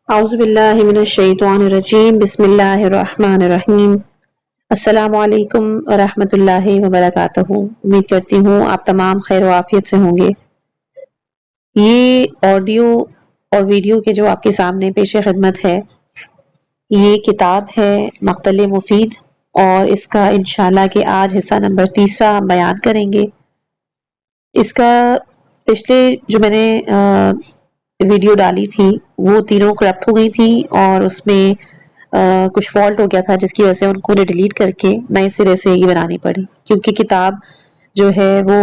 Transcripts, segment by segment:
اعوذ باللہ من الشیطان الرجیم بسم اللہ الرحمن الرحیم السلام علیکم ورحمۃ اللہ وبرکاتہ۔ امید کرتی ہوں آپ تمام خیر و عافیت سے ہوں گے۔ یہ آڈیو اور ویڈیو کے جو آپ کے سامنے پیش خدمت ہے، یہ کتاب ہے مقتل مفید، اور اس کا انشاءاللہ کہ آج حصہ نمبر 3 ہم بیان کریں گے۔ اس کا پچھلے جو میں نے ویڈیو ڈالی تھی وہ تینوں کرپٹ ہو گئی تھی، اور اس میں کچھ فالٹ ہو گیا تھا، جس کی وجہ سے ان کو ڈیلیٹ کر کے نئے سرے سے یہ بنانی پڑی، کیونکہ کتاب جو ہے وہ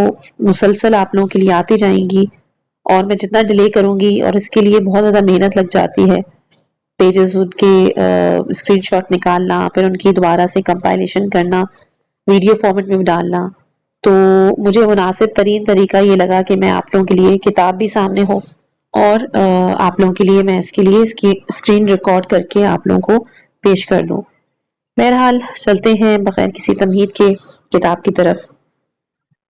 مسلسل آپ لوگوں کے لیے آتی جائیں گی، اور میں جتنا ڈیلے کروں گی اور اس کے لیے بہت زیادہ محنت لگ جاتی ہے، پیجز ان کے اسکرین شاٹ نکالنا، پھر ان کی دوبارہ سے کمپائلیشن کرنا، ویڈیو فارمیٹ میں ڈالنا، تو مجھے مناسب ترین طریقہ یہ لگا کہ میں آپ لوگوں کے لیے کتاب بھی سامنے ہو، اور آپ لوگوں کے لیے میں اس کے لیے اس کی اسکرین ریکارڈ کر کے آپ لوگوں کو پیش کر دوں۔ بہرحال چلتے ہیں بغیر کسی تمہید کے کتاب کی طرف۔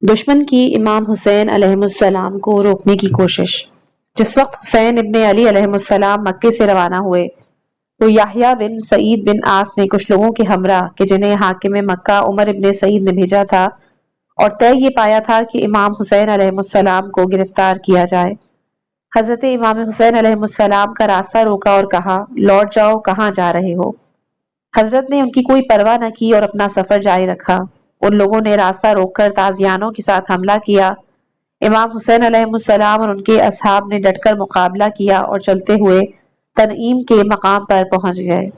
دشمن کی امام حسین علیہ السلام کو روکنے کی کوشش۔ جس وقت حسین ابن علی علیہ السلام مکے سے روانہ ہوئے تو یحییٰ بن سعید بن عاص نے کچھ لوگوں کے ہمراہ کہ جنہیں حاکم مکہ عمر ابن سعید نے بھیجا تھا، اور طے یہ پایا تھا کہ امام حسین علیہ السلام کو گرفتار کیا جائے۔ حضرت امام حسین علیہ السلام کا راستہ روکا اور کہا، لوٹ جاؤ، کہاں جا رہے ہو؟ حضرت نے ان کی کوئی پرواہ نہ کی اور اپنا سفر جاری رکھا۔ ان لوگوں نے راستہ روک کر تازیانوں کے ساتھ حملہ کیا۔ امام حسین علیہ السلام اور ان کے اصحاب نے ڈٹ کر مقابلہ کیا اور چلتے ہوئے تنعیم کے مقام پر پہنچ گئے۔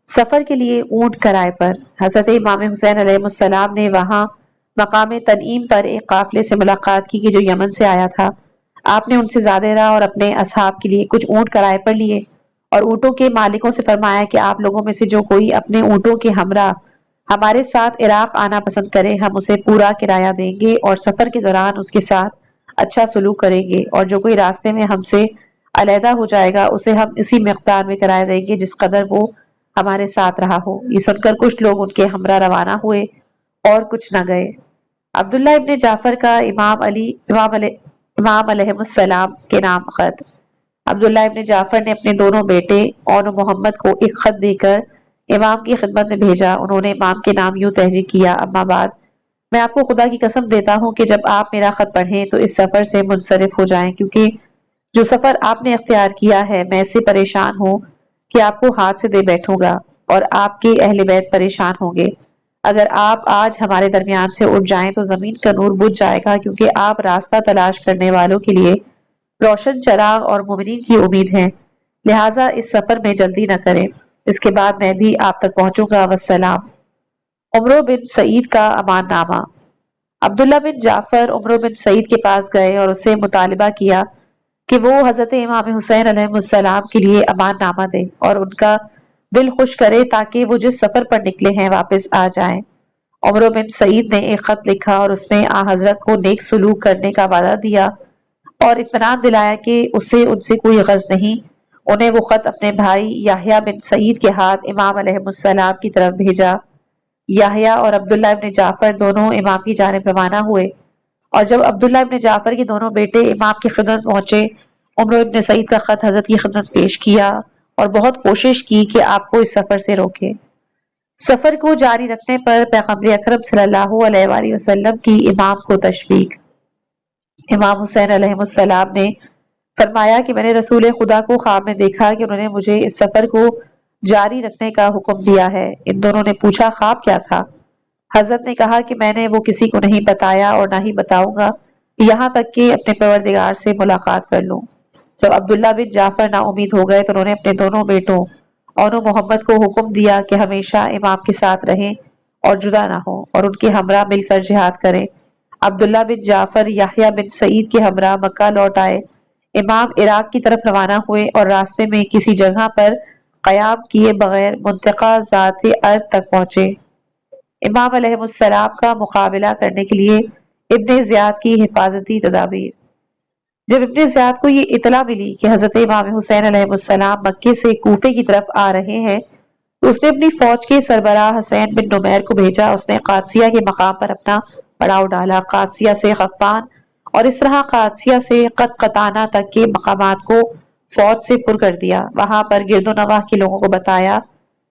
سفر کے لیے اونٹ کرائے پر۔ حضرت امام حسین علیہ السلام نے وہاں مقام تنعیم پر ایک قافلے سے ملاقات کی کہ جو یمن سے آیا تھا۔ آپ نے ان سے زیادہ راہ اور اپنے اصحاب کے لیے کچھ اونٹ کرائے پر لیے، اور اونٹوں کے مالکوں سے فرمایا کہ آپ لوگوں میں سے جو کوئی اپنے اونٹوں کے ہمراہ ہمارے ساتھ عراق آنا پسند کرے، ہم اسے پورا کرایہ دیں گے اور سفر کے دوران اس کے ساتھ اچھا سلوک کریں گے، اور جو کوئی راستے میں ہم سے علیحدہ ہو جائے گا اسے ہم اسی مقدار میں کرایہ دیں گے جس قدر وہ ہمارے ساتھ رہا ہو۔ یہ سن کر کچھ لوگ ان کے ہمراہ روانہ ہوئے اور کچھ نہ گئے۔ عبداللہ ابن جعفر کا امام علیہ السلام کے نام خط۔ عبداللہ ابن جعفر نے اپنے دونوں بیٹے اون و محمد کو ایک خط دے کر امام کی خدمت میں بھیجا۔ انہوں نے امام کے نام یوں تحریر کیا، اما بعد، میں آپ کو خدا کی قسم دیتا ہوں کہ جب آپ میرا خط پڑھیں تو اس سفر سے منصرف ہو جائیں، کیونکہ جو سفر آپ نے اختیار کیا ہے میں اس سے پریشان ہوں کہ آپ کو ہاتھ سے دے بیٹھوں گا، اور آپ کے اہل بیت پریشان ہوں گے۔ اگر آپ آج ہمارے درمیان سے اٹھ جائیں تو زمین کا نور بجھ جائے گا، کیونکہ آپ راستہ تلاش کرنے والوں کے لیے روشن چراغ اور مومنین کی امید ہیں، لہٰذا اس سفر میں جلدی نہ کریں، اس کے بعد میں بھی آپ تک پہنچوں گا، والسلام۔ عمرو بن سعید کا امان نامہ۔ عبداللہ بن جعفر عمرو بن سعید کے پاس گئے اور اس سے مطالبہ کیا کہ وہ حضرت امام حسین علیہ السلام کے لیے امان نامہ دے اور ان کا دل خوش کرے تاکہ وہ جس سفر پر نکلے ہیں واپس آ جائیں۔ عمرو بن سعید نے ایک خط لکھا اور اس میں آن حضرت کو نیک سلوک کرنے کا وعدہ دیا اور اطمینان دلایا کہ اسے ان سے کوئی غرض نہیں۔ انہیں وہ خط اپنے بھائی یحییٰ بن سعید کے ہاتھ امام علیہ السلام کی طرف بھیجا۔ یحییٰ اور عبداللہ ابن جعفر دونوں امام کی جانب روانہ ہوئے، اور جب عبداللہ ابن جعفر کے دونوں بیٹے امام کی خدمت پہنچے، عمرو ابن سعید کا خط حضرت کی خدمت پیش کیا اور بہت کوشش کی کہ آپ کو اس سفر سے روکے۔ سفر کو جاری رکھنے پر پیغمبر اکرم صلی اللہ علیہ وآلہ وسلم کی امام کو تشویق۔ امام حسین علیہ السلام نے فرمایا کہ میں نے رسول خدا کو خواب میں دیکھا کہ انہوں نے مجھے اس سفر کو جاری رکھنے کا حکم دیا ہے۔ ان دونوں نے پوچھا، خواب کیا تھا؟ حضرت نے کہا کہ میں نے وہ کسی کو نہیں بتایا اور نہ ہی بتاؤں گا یہاں تک کہ اپنے پروردگار سے ملاقات کر لوں۔ جب عبداللہ بن جعفر نا امید ہو گئے تو انہوں نے اپنے دونوں بیٹوں اون و محمد کو حکم دیا کہ ہمیشہ امام کے ساتھ رہیں اور جدا نہ ہوں اور ان کے ہمراہ مل کر جہاد کریں۔ عبداللہ بن جعفر یحییٰ بن سعید کے ہمراہ مکہ لوٹ آئے۔ امام عراق کی طرف روانہ ہوئے اور راستے میں کسی جگہ پر قیام کیے بغیر منطقہ ذات ارد تک پہنچے۔ امام علیہ السلام کا مقابلہ کرنے کے لیے ابن زیاد کی حفاظتی تدابیر۔ جب ابن زیاد کو یہ اطلاع ملی کہ حضرت امام حسین علیہ السلام مکے سے کوفے کی طرف آ رہے ہیں تو اس نے اپنی فوج کے سربراہ حسین بن نمیر کو بھیجا۔ اس نے قادسیہ کے مقام پر اپنا پڑاؤ ڈالا۔ قادسیہ سے غفان اور اس طرح قادسیہ سے قطقطانہ تک کے مقامات کو فوج سے پر کر دیا۔ وہاں پر گرد و نواح کے لوگوں کو بتایا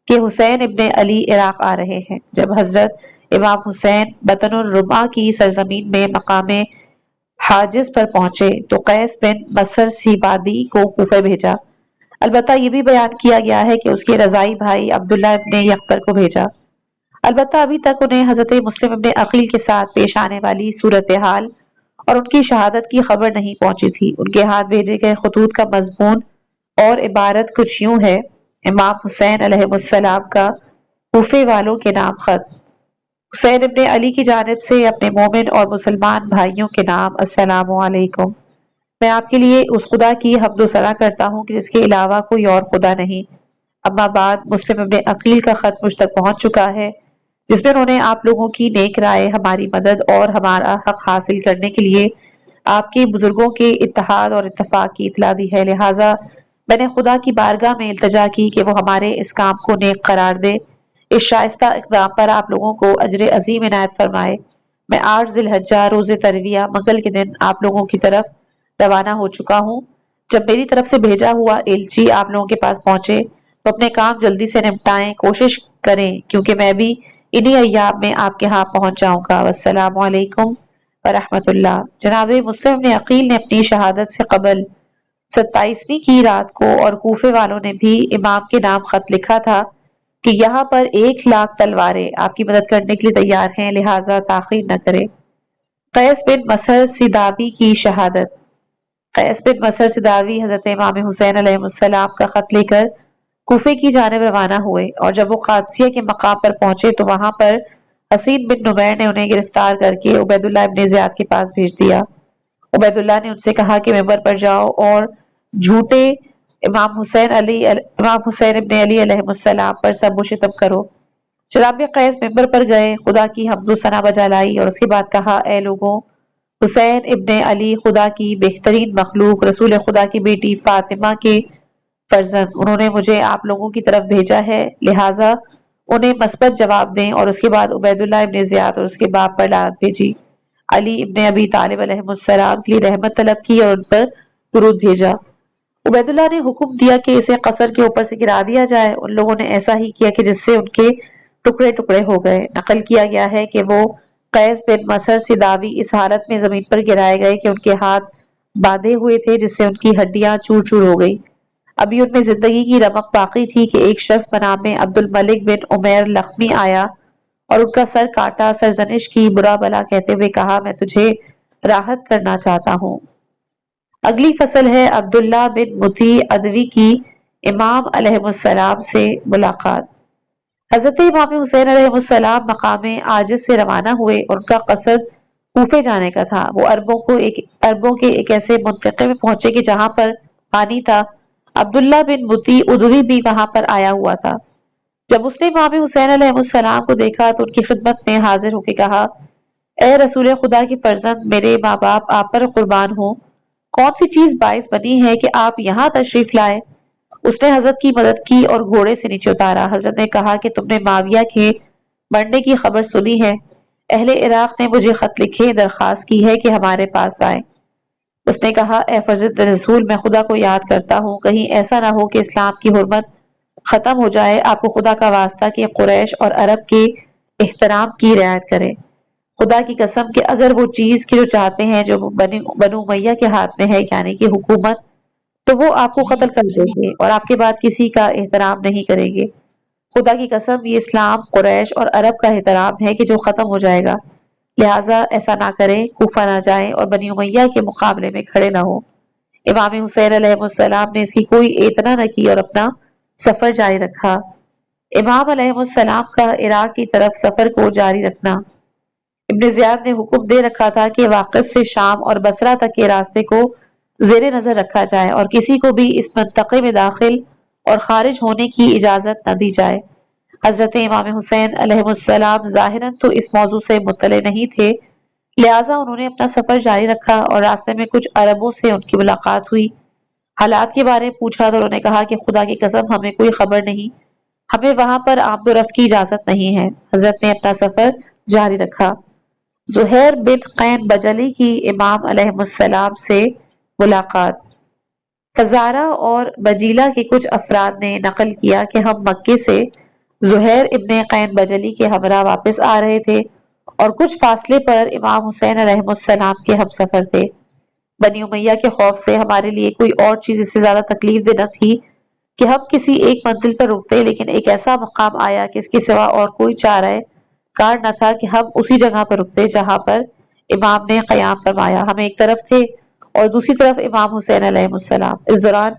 کہ حسین ابن علی عراق آ رہے ہیں۔ جب حضرت امام حسین بطن الربا کی سرزمین میں مقام حاجز پر پہنچے تو قیس بن مصر سیبادی کو کوفہ بھیجا۔ البتہ یہ بھی بیان کیا گیا ہے کہ اس کے رضائی بھائی عبداللہ ابن یقطر کو بھیجا۔ البتہ ابھی تک انہیں حضرت مسلم ابن عقیل کے ساتھ پیش آنے والی صورتحال اور ان کی شہادت کی خبر نہیں پہنچی تھی۔ ان کے ہاتھ بھیجے گئے خطوط کا مضمون اور عبارت کچھ یوں ہے: امام حسین علیہ السلام کا کوفے والوں کے نام خط۔ حسین ابن علی کی جانب سے اپنے مومن اور مسلمان بھائیوں کے نام، السلام علیکم۔ میں آپ کے لیے اس خدا کی حمد و ثنا کرتا ہوں کہ جس کے علاوہ کوئی اور خدا نہیں۔ اما بعد، مسلم ابن عقیل کا خط مجھ تک پہنچ چکا ہے، جس میں انہوں نے آپ لوگوں کی نیک رائے، ہماری مدد اور ہمارا حق حاصل کرنے کے لیے آپ کے بزرگوں کے اتحاد اور اتفاق کی اطلاع دی ہے۔ لہٰذا میں نے خدا کی بارگاہ میں التجا کی کہ وہ ہمارے اس کام کو نیک قرار دے، اس شائستہ اقدام پر آپ لوگوں کو اجر عظیم عنایت فرمائے۔ میں 8 ذی الحجہ روز ترویہ منگل کے دن آپ لوگوں کی طرف روانہ ہو چکا ہوں۔ جب میری طرف سے بھیجا ہوا ایلچی آپ لوگوں کے پاس پہنچے تو اپنے کام جلدی سے نمٹائیں، کوشش کریں کیونکہ میں بھی انہی ایام میں آپ کے ہاں پہنچ جاؤں گا۔ والسلام علیکم ورحمۃ اللہ۔ جناب مسلم بن عقیل نے اپنی شہادت سے قبل 27ویں کی رات کو اور کوفے والوں نے بھی امام کے نام خط لکھا تھا کہ یہاں پر 1,00,000 تلواریں آپ کی مدد کرنے کے لیے تیار ہیں، لہٰذا تاخیر نہ کریں۔ قیس بن مصر سیداوی کی شہادت۔ قیس بن مصر سیداوی حضرت امام حسین علیہ السلام کا خط لے کر کوفے کی جانب روانہ ہوئے، اور جب وہ قادسیہ کے مقام پر پہنچے تو وہاں پر حسین بن نمیر نے انہیں گرفتار کر کے عبید اللہ ابن زیاد کے پاس بھیج دیا۔ عبید اللہ نے ان سے کہا کہ ممبر پر جاؤ اور جھوٹے امام حسین ابن علی علیہ السلام پر سب و شتم کرو۔ جناب قیس ممبر پر گئے، خدا کی حمد و ثنا بجا لائی اور اس کے بعد کہا: اے لوگوں، حسین ابن علی خدا کی بہترین مخلوق رسول خدا کی بیٹی فاطمہ کے فرزند، انہوں نے مجھے آپ لوگوں کی طرف بھیجا ہے، لہٰذا انہیں مثبت جواب دیں۔ اور اس کے بعد عبید اللہ ابن زیاد اور اس کے باپ پر لعنت بھیجی۔ علی ابن ابی طالب علیہ السلام کی رحمت طلب کی اور ان پر درود بھیجا۔ عبید اللہ نے حکم دیا کہ اسے قصر کے اوپر سے گرا دیا جائے۔ ان لوگوں نے ایسا ہی کیا کہ جس سے ان کے ٹکڑے ٹکڑے ہو گئے۔ نقل کیا گیا ہے کہ وہ قیس بن مصر سیداوی اس حالت میں زمین پر گرائے گئے کہ ان کے ہاتھ باندھے ہوئے تھے، جس سے ان کی ہڈیاں چور چور ہو گئی۔ ابھی ان میں زندگی کی رمق باقی تھی کہ ایک شخص بنام میں عبد الملک بن عمیر لخمی آیا اور ان کا سر کاٹا، سرزنش کی، برا بلا کہتے ہوئے کہا: میں تجھے راحت کرنا چاہتا ہوں۔ اگلی فصل ہے عبداللہ بن مطیع ادوی کی امام علیہ السلام سے ملاقات۔ حضرت امام حسین علیہ السلام مقام عاجز سے روانہ ہوئے اور ان کا قصد کوفے جانے کا تھا۔ وہ عربوں کے ایک ایسے منطقے میں پہنچے کہ جہاں پر پانی تھا۔ عبداللہ بن مطیع ادوی بھی وہاں پر آیا ہوا تھا۔ جب اس نے امام حسین علیہ السلام کو دیکھا تو ان کی خدمت میں حاضر ہو کے کہا: اے رسول خدا کی فرزند، میرے ماں باپ آپ پر قربان ہوں، کون سی چیز باعث بنی ہے کہ آپ یہاں تشریف لائے؟ اس نے حضرت کی مدد کی اور گھوڑے سے نیچے اتارا۔ حضرت نے کہا کہ تم نے معاویہ کے مرنے کی خبر سنی ہے؟ اہل عراق نے مجھے خط لکھے درخواست کی ہے کہ ہمارے پاس آئے۔ اس نے کہا: اے فرزند رسول، میں خدا کو یاد کرتا ہوں، کہیں ایسا نہ ہو کہ اسلام کی حرمت ختم ہو جائے۔ آپ کو خدا کا واسطہ کہ قریش اور عرب کے احترام کی رعایت کرے۔ خدا کی قسم کہ اگر وہ چیز کی جو چاہتے ہیں جو بنو امیہ کے ہاتھ میں ہے، یعنی کہ حکومت، تو وہ آپ کو قتل کر دیں گے اور آپ کے بعد کسی کا احترام نہیں کریں گے۔ خدا کی قسم یہ اسلام، قریش اور عرب کا احترام ہے کہ جو ختم ہو جائے گا، لہٰذا ایسا نہ کریں، کوفہ نہ جائیں اور بنی امیہ کے مقابلے میں کھڑے نہ ہوں۔ امام حسین علیہ السلام نے اس کی کوئی اعتنا نہ کی اور اپنا سفر جاری رکھا۔ امام علیہ السلام کا عراق کی طرف سفر کو جاری رکھنا۔ ابن زیاد نے حکم دے رکھا تھا کہ واقف سے شام اور بصرہ تک کے راستے کو زیر نظر رکھا جائے اور کسی کو بھی اس منطقے میں داخل اور خارج ہونے کی اجازت نہ دی جائے۔ حضرت امام حسین علیہ السلام ظاہراً تو اس موضوع سے مطلع نہیں تھے، لہٰذا انہوں نے اپنا سفر جاری رکھا اور راستے میں کچھ عربوں سے ان کی ملاقات ہوئی۔ حالات کے بارے میں پوچھا تو انہوں نے کہا کہ خدا کی قسم ہمیں کوئی خبر نہیں، ہمیں وہاں پر آمد و رفت کی اجازت نہیں ہے۔ حضرت نے اپنا سفر جاری رکھا۔ زہیر بن قین بجلی کی امام علیہ السلام سے ملاقات۔ فزارہ اور بجیلہ کے کچھ افراد نے نقل کیا کہ ہم مکے سے زہیر ابن قین بجلی کے ہمراہ واپس آ رہے تھے اور کچھ فاصلے پر امام حسین علیہ السلام کے ہم سفر تھے۔ بنی امیہ کے خوف سے ہمارے لیے کوئی اور چیز اس سے زیادہ تکلیف دہ نہ تھی کہ ہم کسی ایک منزل پر رکتے، لیکن ایک ایسا مقام آیا کہ اس کے سوا اور کوئی چارہ کار نہ تھا کہ ہم اسی جگہ پر رکتے جہاں پر امام نے قیام فرمایا۔ ہم ایک طرف تھے اور دوسری طرف امام حسین علیہ السلام۔ اس دوران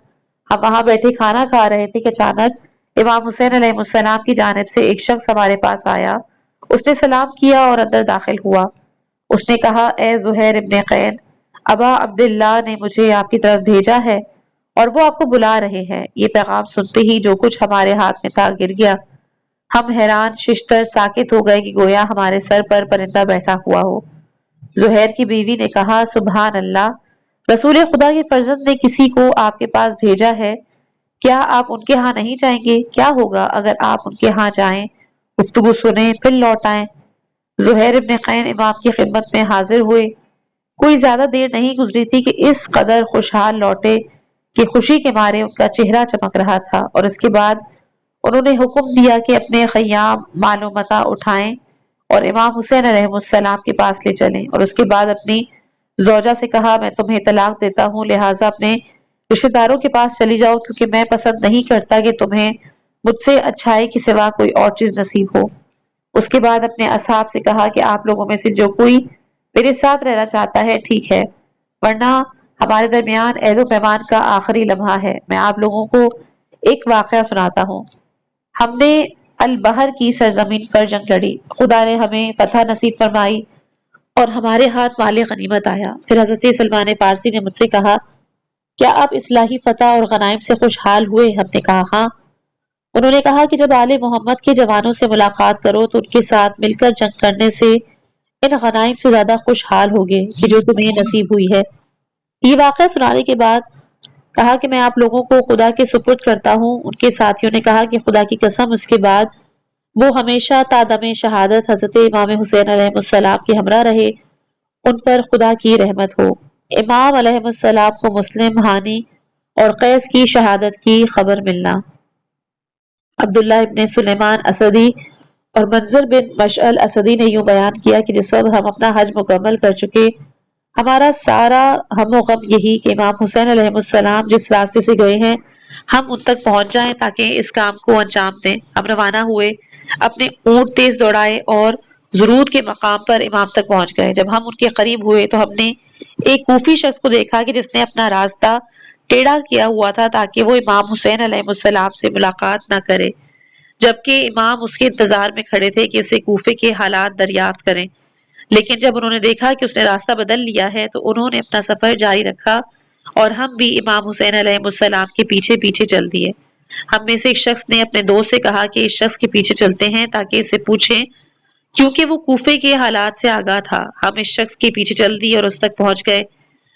ہم وہاں بیٹھے کھانا کھا رہے تھے کہ اچانک امام حسین علیہ السلام کی جانب سے ایک شخص ہمارے پاس آیا۔ اس نے سلام کیا اور اندر داخل ہوا۔ اس نے کہا، اے زہیر ابن قین، ابا عبداللہ نے مجھے آپ کی طرف بھیجا ہے اور وہ آپ کو بلا رہے ہیں۔ یہ پیغام سنتے ہی جو کچھ ہمارے ہاتھ میں تھا گر گیا۔ ہم حیران ششتر ساکت ہو گئے کہ گویا ہمارے سر پر پرندہ بیٹھا ہوا ہو۔ زہیر کی بیوی نے کہا، سبحان اللہ، رسول خدا کے فرزند نے کسی کو آپ کے پاس بھیجا ہے، کیا آپ ان کے ہاں نہیں جائیں گے؟ کیا ہوگا اگر آپ ان کے ہاں جائیں، گفتگو سنیں پھر لوٹ آئیں؟ زہیر ابن قین امام کی خدمت میں حاضر ہوئے۔ کوئی زیادہ دیر نہیں گزری تھی کہ اس قدر خوشحال لوٹے کہ خوشی کے مارے ان کا چہرہ چمک رہا تھا، اور اس کے بعد انہوں نے حکم دیا کہ اپنے خیام مال و متاع اٹھائیں اور امام حسین علیہ السلام کے پاس لے چلیں، اور اس کے بعد اپنی زوجہ سے کہا، میں تمہیں طلاق دیتا ہوں، لہٰذا اپنے رشتہ داروں کے پاس چلی جاؤ، کیونکہ میں پسند نہیں کرتا کہ تمہیں مجھ سے اچھائی کے سوا کوئی اور چیز نصیب ہو۔ اس کے بعد اپنے اصحاب سے کہا کہ آپ لوگوں میں سے جو کوئی میرے ساتھ رہنا چاہتا ہے ٹھیک ہے، ورنہ ہمارے درمیان عہد و پیمان کا آخری لمحہ ہے۔ میں آپ لوگوں کو ایک واقعہ سناتا ہوں۔ ہم نے البحر کی سرزمین پر جنگ لڑی، خدا نے ہمیں فتح نصیب فرمائی اور ہمارے ہاتھ مال غنیمت آیا۔ پھر حضرت سلمان فارسی نے مجھ سے کہا، کیا آپ اصلاحی فتح اور غنائم سے خوشحال ہوئے؟ ہم نے کہا ہاں۔ انہوں نے کہا کہ جب آل محمد کے جوانوں سے ملاقات کرو تو ان کے ساتھ مل کر جنگ کرنے سے ان غنائم سے زیادہ خوشحال ہوگے کہ جو تمہیں نصیب ہوئی ہے۔ یہ واقعہ سنانے کے بعد کہا کہ میں آپ لوگوں کو خدا کے سپرد کرتا ہوں۔ ان کے ساتھیوں نے کہا کہ خدا کی قسم، اس کے بعد وہ ہمیشہ تا دم شہادت حضرت امام حسین علیہ السلام کے ہمراہ رہے، ان پر خدا کی رحمت ہو۔ امام علیہ السلام کو مسلم، ہانی اور قیس کی شہادت کی خبر ملنا۔ عبداللہ ابن سلیمان اسدی اور منظر بن مشعل اسدی نے یوں بیان کیا کہ جس وقت ہم اپنا حج مکمل کر چکے، ہمارا سارا ہم و غم یہی کہ امام حسین علیہ السلام جس راستے سے گئے ہیں ہم ان تک پہنچ جائیں تاکہ اس کام کو انجام دیں۔ ہم روانہ ہوئے، اپنے اونٹ تیز دوڑائے اور زرود کے مقام پر امام تک پہنچ گئے۔ جب ہم ان کے قریب ہوئے تو ہم نے ایک کوفی شخص کو دیکھا کہ جس نے اپنا راستہ ٹیڑھا کیا ہوا تھا تاکہ وہ امام حسین علیہ السلام سے ملاقات نہ کرے، جبکہ امام اس کے انتظار میں کھڑے تھے کہ اسے کوفے کے حالات دریافت کریں۔ لیکن جب انہوں نے دیکھا کہ اس نے راستہ بدل لیا ہے تو انہوں نے اپنا سفر جاری رکھا اور ہم بھی امام حسین علیہ السلام کے پیچھے پیچھے چل دیے۔ ہم میں سے ایک شخص نے اپنے دوست سے کہا کہ اس شخص کے پیچھے چلتے ہیں تاکہ اسے پوچھیں، کیونکہ وہ کوفے کے حالات سے آگاہ تھا۔ ہم اس شخص کے پیچھے چل دیے اور اس تک پہنچ گئے۔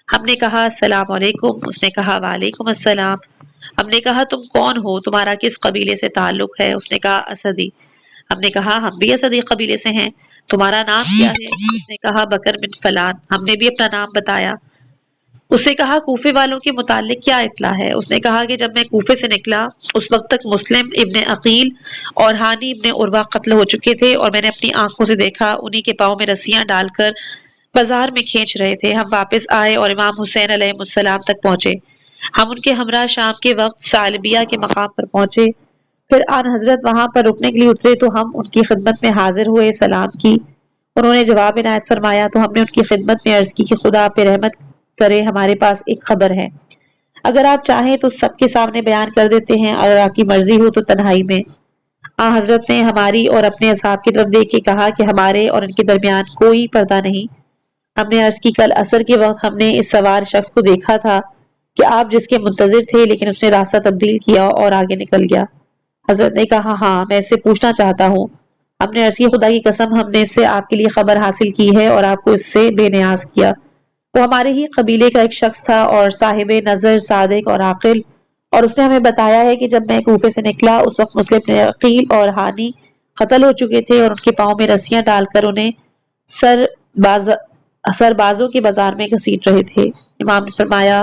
ہم نے کہا، السلام علیکم۔ اس نے کہا، وعلیکم السلام۔ ہم نے کہا، تم کون ہو؟ تمہارا کس قبیلے سے تعلق ہے؟ اس نے کہا، اسدی۔ ہم نے کہا، ہم بھی اسدی قبیلے سے ہیں۔ تمہارا نام کیا ہے؟ اس نے کہا، بکر بن فلان۔ ہم نے بھی اپنا نام بتایا۔ اس سے کہا، کوفے والوں کے متعلق کیا اطلاع ہے؟ اس نے کہا کہ جب میں کوفے سے نکلا اس وقت تک مسلم ابن عقیل اور ہانی ابن عروہ قتل ہو چکے تھے اور میں نے اپنی آنکھوں سے دیکھا انہی کے پاؤں میں رسیاں ڈال کر بازار میں کھینچ رہے تھے۔ ہم واپس آئے اور امام حسین علیہ السلام تک پہنچے۔ ہم ان کے ہمراہ شام کے وقت سالبیہ کے مقام پر پہنچے، پھر آن حضرت وہاں پر رکنے کے لیے اترے تو ہم ان کی خدمت میں حاضر ہوئے، سلام کی۔ انہوں نے جواب عنایت فرمایا تو ہم نے ان کی خدمت میں عرض کی کہ خدا آپ پہ رحمت کرے، ہمارے پاس ایک خبر ہے، اگر آپ چاہیں تو سب کے سامنے بیان کر دیتے ہیں، اگر آپ کی مرضی ہو تو تنہائی میں۔ حضرت نے ہماری اور اپنے اصحاب کی طرف دیکھ کے کہا کہ ہمارے اور ان کے درمیان کوئی پردہ نہیں۔ ہم نے عرض کی، کل عصر کے وقت ہم نے اس سوار شخص کو دیکھا تھا کہ آپ جس کے منتظر تھے، لیکن اس نے راستہ تبدیل کیا اور آگے نکل گیا۔ حضرت نے کہا، ہاں میں اس سے پوچھنا چاہتا ہوں۔ ہم نے عرض کی، خدا کی قسم ہم نے اس سے آپ کے لیے خبر حاصل کی ہے اور آپ کو اس سے بے نیاز کیا۔ وہ ہمارے ہی قبیلے کا ایک شخص تھا اور صاحب نظر، صادق اور عاقل، اور اس نے ہمیں بتایا ہے کہ جب میں کوفے سے نکلا اس وقت مسلم نے عقیل اور ہانی قتل ہو چکے تھے اور ان کے پاؤں میں رسیاں ڈال کر انہیں سربازوں کے بازار میں گھسیٹ رہے تھے۔ امام نے فرمایا،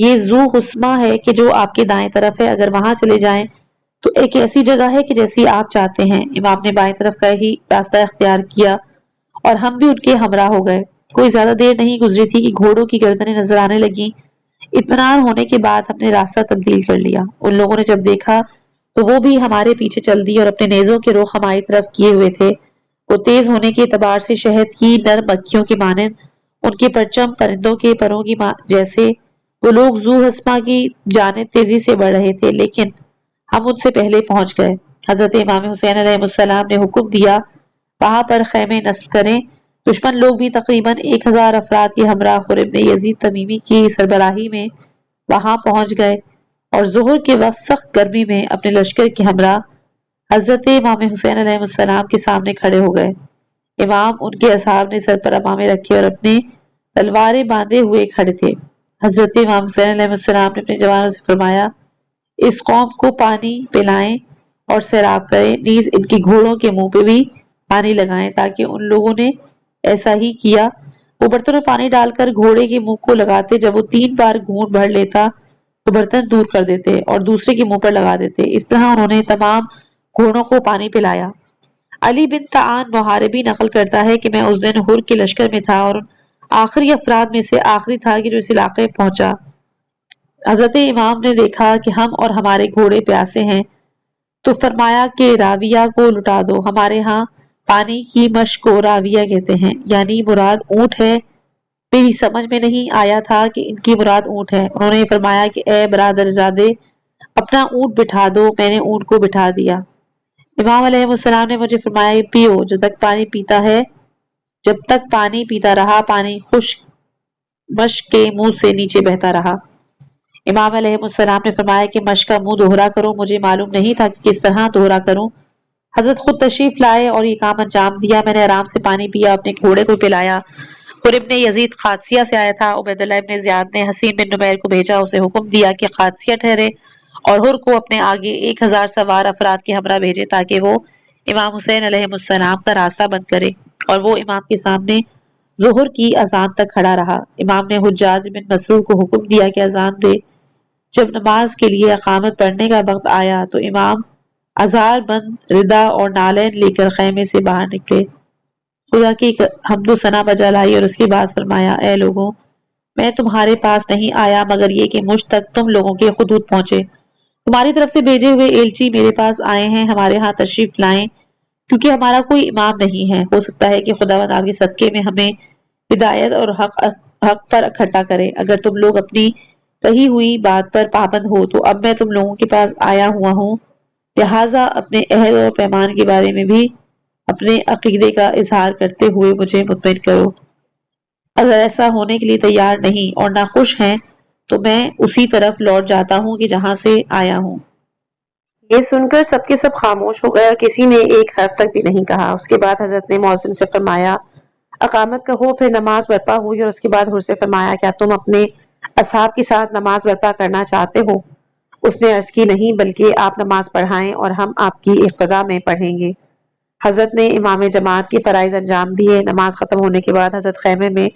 یہ ذو حسمہ ہے کہ جو آپ کے دائیں طرف ہے، اگر وہاں چلے جائیں تو ایک ایسی جگہ ہے کہ جیسی آپ چاہتے ہیں۔ امام نے بائیں طرف کا ہی راستہ اختیار کیا اور ہم بھی ان کے ہمراہ ہو گئے۔ کوئی زیادہ دیر نہیں گزری تھی کہ گھوڑوں کی گردنیں نظر آنے لگیں۔ اطمینان ہونے کے بعد ہم نے راستہ تبدیل کر لیا۔ ان لوگوں نے جب دیکھا تو وہ بھی ہمارے پیچھے چل دی اور اپنے نیزوں کے رخ ہماری طرف کیے ہوئے تھے۔ وہ تیز ہونے کے اعتبار سے شہد کی نرم مکھیوں کے مانند، ان کے پرچم پرندوں کے پروں کی جیسے۔ وہ لوگ ذو حسمہ کی جانب تیزی سے بڑھ رہے تھے، لیکن ہم ان سے پہلے پہنچ گئے۔ حضرت امام حسین علیہ السلام نے حکم دیا وہاں پر خیمے نصب کریں۔ دشمن لوگ بھی تقریباً 1000 افراد کے ہمراہ خور ابن یزید تمیمی کی سربراہی میں وہاں پہنچ گئے اور ظہر کے وقت سخت گرمی میں اپنے لشکر کے ہمراہ حضرت امام حسین علیہ السلام کے سامنے کھڑے ہو گئے۔ امام ان کے اصحاب نے سر پر امامے رکھے اور اپنے تلواریں باندھے ہوئے کھڑے تھے۔ حضرت امام حسین علیہ السلام نے اپنے جوانوں سے فرمایا اس قوم کو پانی پلائیں اور سیراب کریں، نیز ان کے گھوڑوں کے منہ پہ بھی پانی لگائیں، تاکہ ان لوگوں نے ایسا ہی کیا۔ وہ برتن میں پانی ڈال کر گھوڑے کے منہ کو لگاتے، جب وہ 3 بار گھونٹ بھر لیتا تو برتن دور کر دیتے اور دوسرے کے منہ پر لگا دیتے۔ اس طرح انہوں نے تمام گھوڑوں کو پانی پلایا۔ علی بن طعان محاربی نقل کرتا ہے کہ میں اس دن ہر کے لشکر میں تھا اور ان آخری افراد میں سے آخری تھا کہ جو اس علاقے میں پہنچا۔ حضرت امام نے دیکھا کہ ہم اور ہمارے گھوڑے پیاسے ہیں تو فرمایا کہ راویہ کو لٹا دو۔ ہمارے ہاں پانی کی مشق کو راویہ کہتے ہیں، یعنی مراد اونٹ ہے۔ میری سمجھ میں نہیں آیا تھا کہ ان کی مراد اونٹ ہے۔ انہوں نے فرمایا کہ اے برادر زادے، اپنا اونٹ بٹھا دو۔ میں نے اونٹ کو بٹھا دیا۔ امام علیہ السلام نے مجھے فرمایا پیو، جب تک پانی پیتا رہا، پانی خشک مشک کے منہ سے نیچے بہتا رہا۔ امام علیہ السلام نے فرمایا کہ مشک کا منہ دوہرا کرو۔ مجھے معلوم نہیں تھا کہ کس طرح دوہرا کروں۔ حضرت خود تشریف لائے اور یہ کام انجام دیا۔ میں نے آرام سے پانی پیا، اپنے گھوڑے کو پلایا۔ خور ابن یزید قادسیہ سے آیا تھا۔ عبید اللہ ابن زیاد نے حسین بن نمیر کو بھیجا، اسے حکم دیا کہ قادسیہ ٹھہرے اور ہر کو اپنے آگے 1000 سوار افراد کے ہمراہ بھیجے تاکہ وہ امام حسین علیہ السلام کا راستہ بند کرے، اور وہ امام کے سامنے ظہر کی اذان تک کھڑا رہا۔ امام نے حجاج بن مسرور کو حکم دیا کہ اذان دے۔ جب نماز کے لیے اقامت پڑھنے کا وقت آیا تو امام ازار بند ردا اور نالین لے کر خیمے سے باہر نکلے، خدا کی حمد و ثنا بجا لائی اور اس کے بعد فرمایا اے لوگوں، میں تمہارے پاس نہیں آیا مگر یہ کہ مجھ تک تم لوگوں کے خطوط پہنچے۔ تمہاری طرف سے بھیجے ہوئے ایلچی میرے پاس آئے ہیں، ہمارے ہاں تشریف لائیں، کیونکہ ہمارا کوئی امام نہیں ہے۔ ہو سکتا ہے کہ خداوند آپ کے صدقے میں ہمیں ہدایت اور حق پر اکٹھا کرے۔ اگر تم لوگ اپنی کہی ہوئی بات پر پابند ہو تو اب میں تم لوگوں کے پاس آیا ہوا ہوں، لہٰذا اپنے عہد اور پیمان کے بارے میں بھی اپنے عقیدے کا اظہار کرتے ہوئے مجھے مطمئن کرو۔ اگر ایسا ہونے کے لیے تیار نہیں اور نہ خوش ہیں تو میں اسی طرف لوٹ جاتا ہوں کہ جہاں سے آیا ہوں۔ یہ سن کر سب کے سب خاموش ہو گئے اور کسی نے ایک حرف تک بھی نہیں کہا۔ اس کے بعد حضرت نے مؤذن سے فرمایا اقامت کہو۔ پھر نماز برپا ہوئی اور اس کے بعد حر سے فرمایا کیا تم اپنے اصحاب کے ساتھ نماز برپا کرنا چاہتے ہو؟ اس نے عرض کی نہیں، بلکہ آپ نماز پڑھائیں اور ہم آپ کی اقتدا میں پڑھیں گے۔ حضرت نے امام جماعت کے فرائض انجام دیے۔ نماز ختم ہونے کے بعد حضرت خیمے میں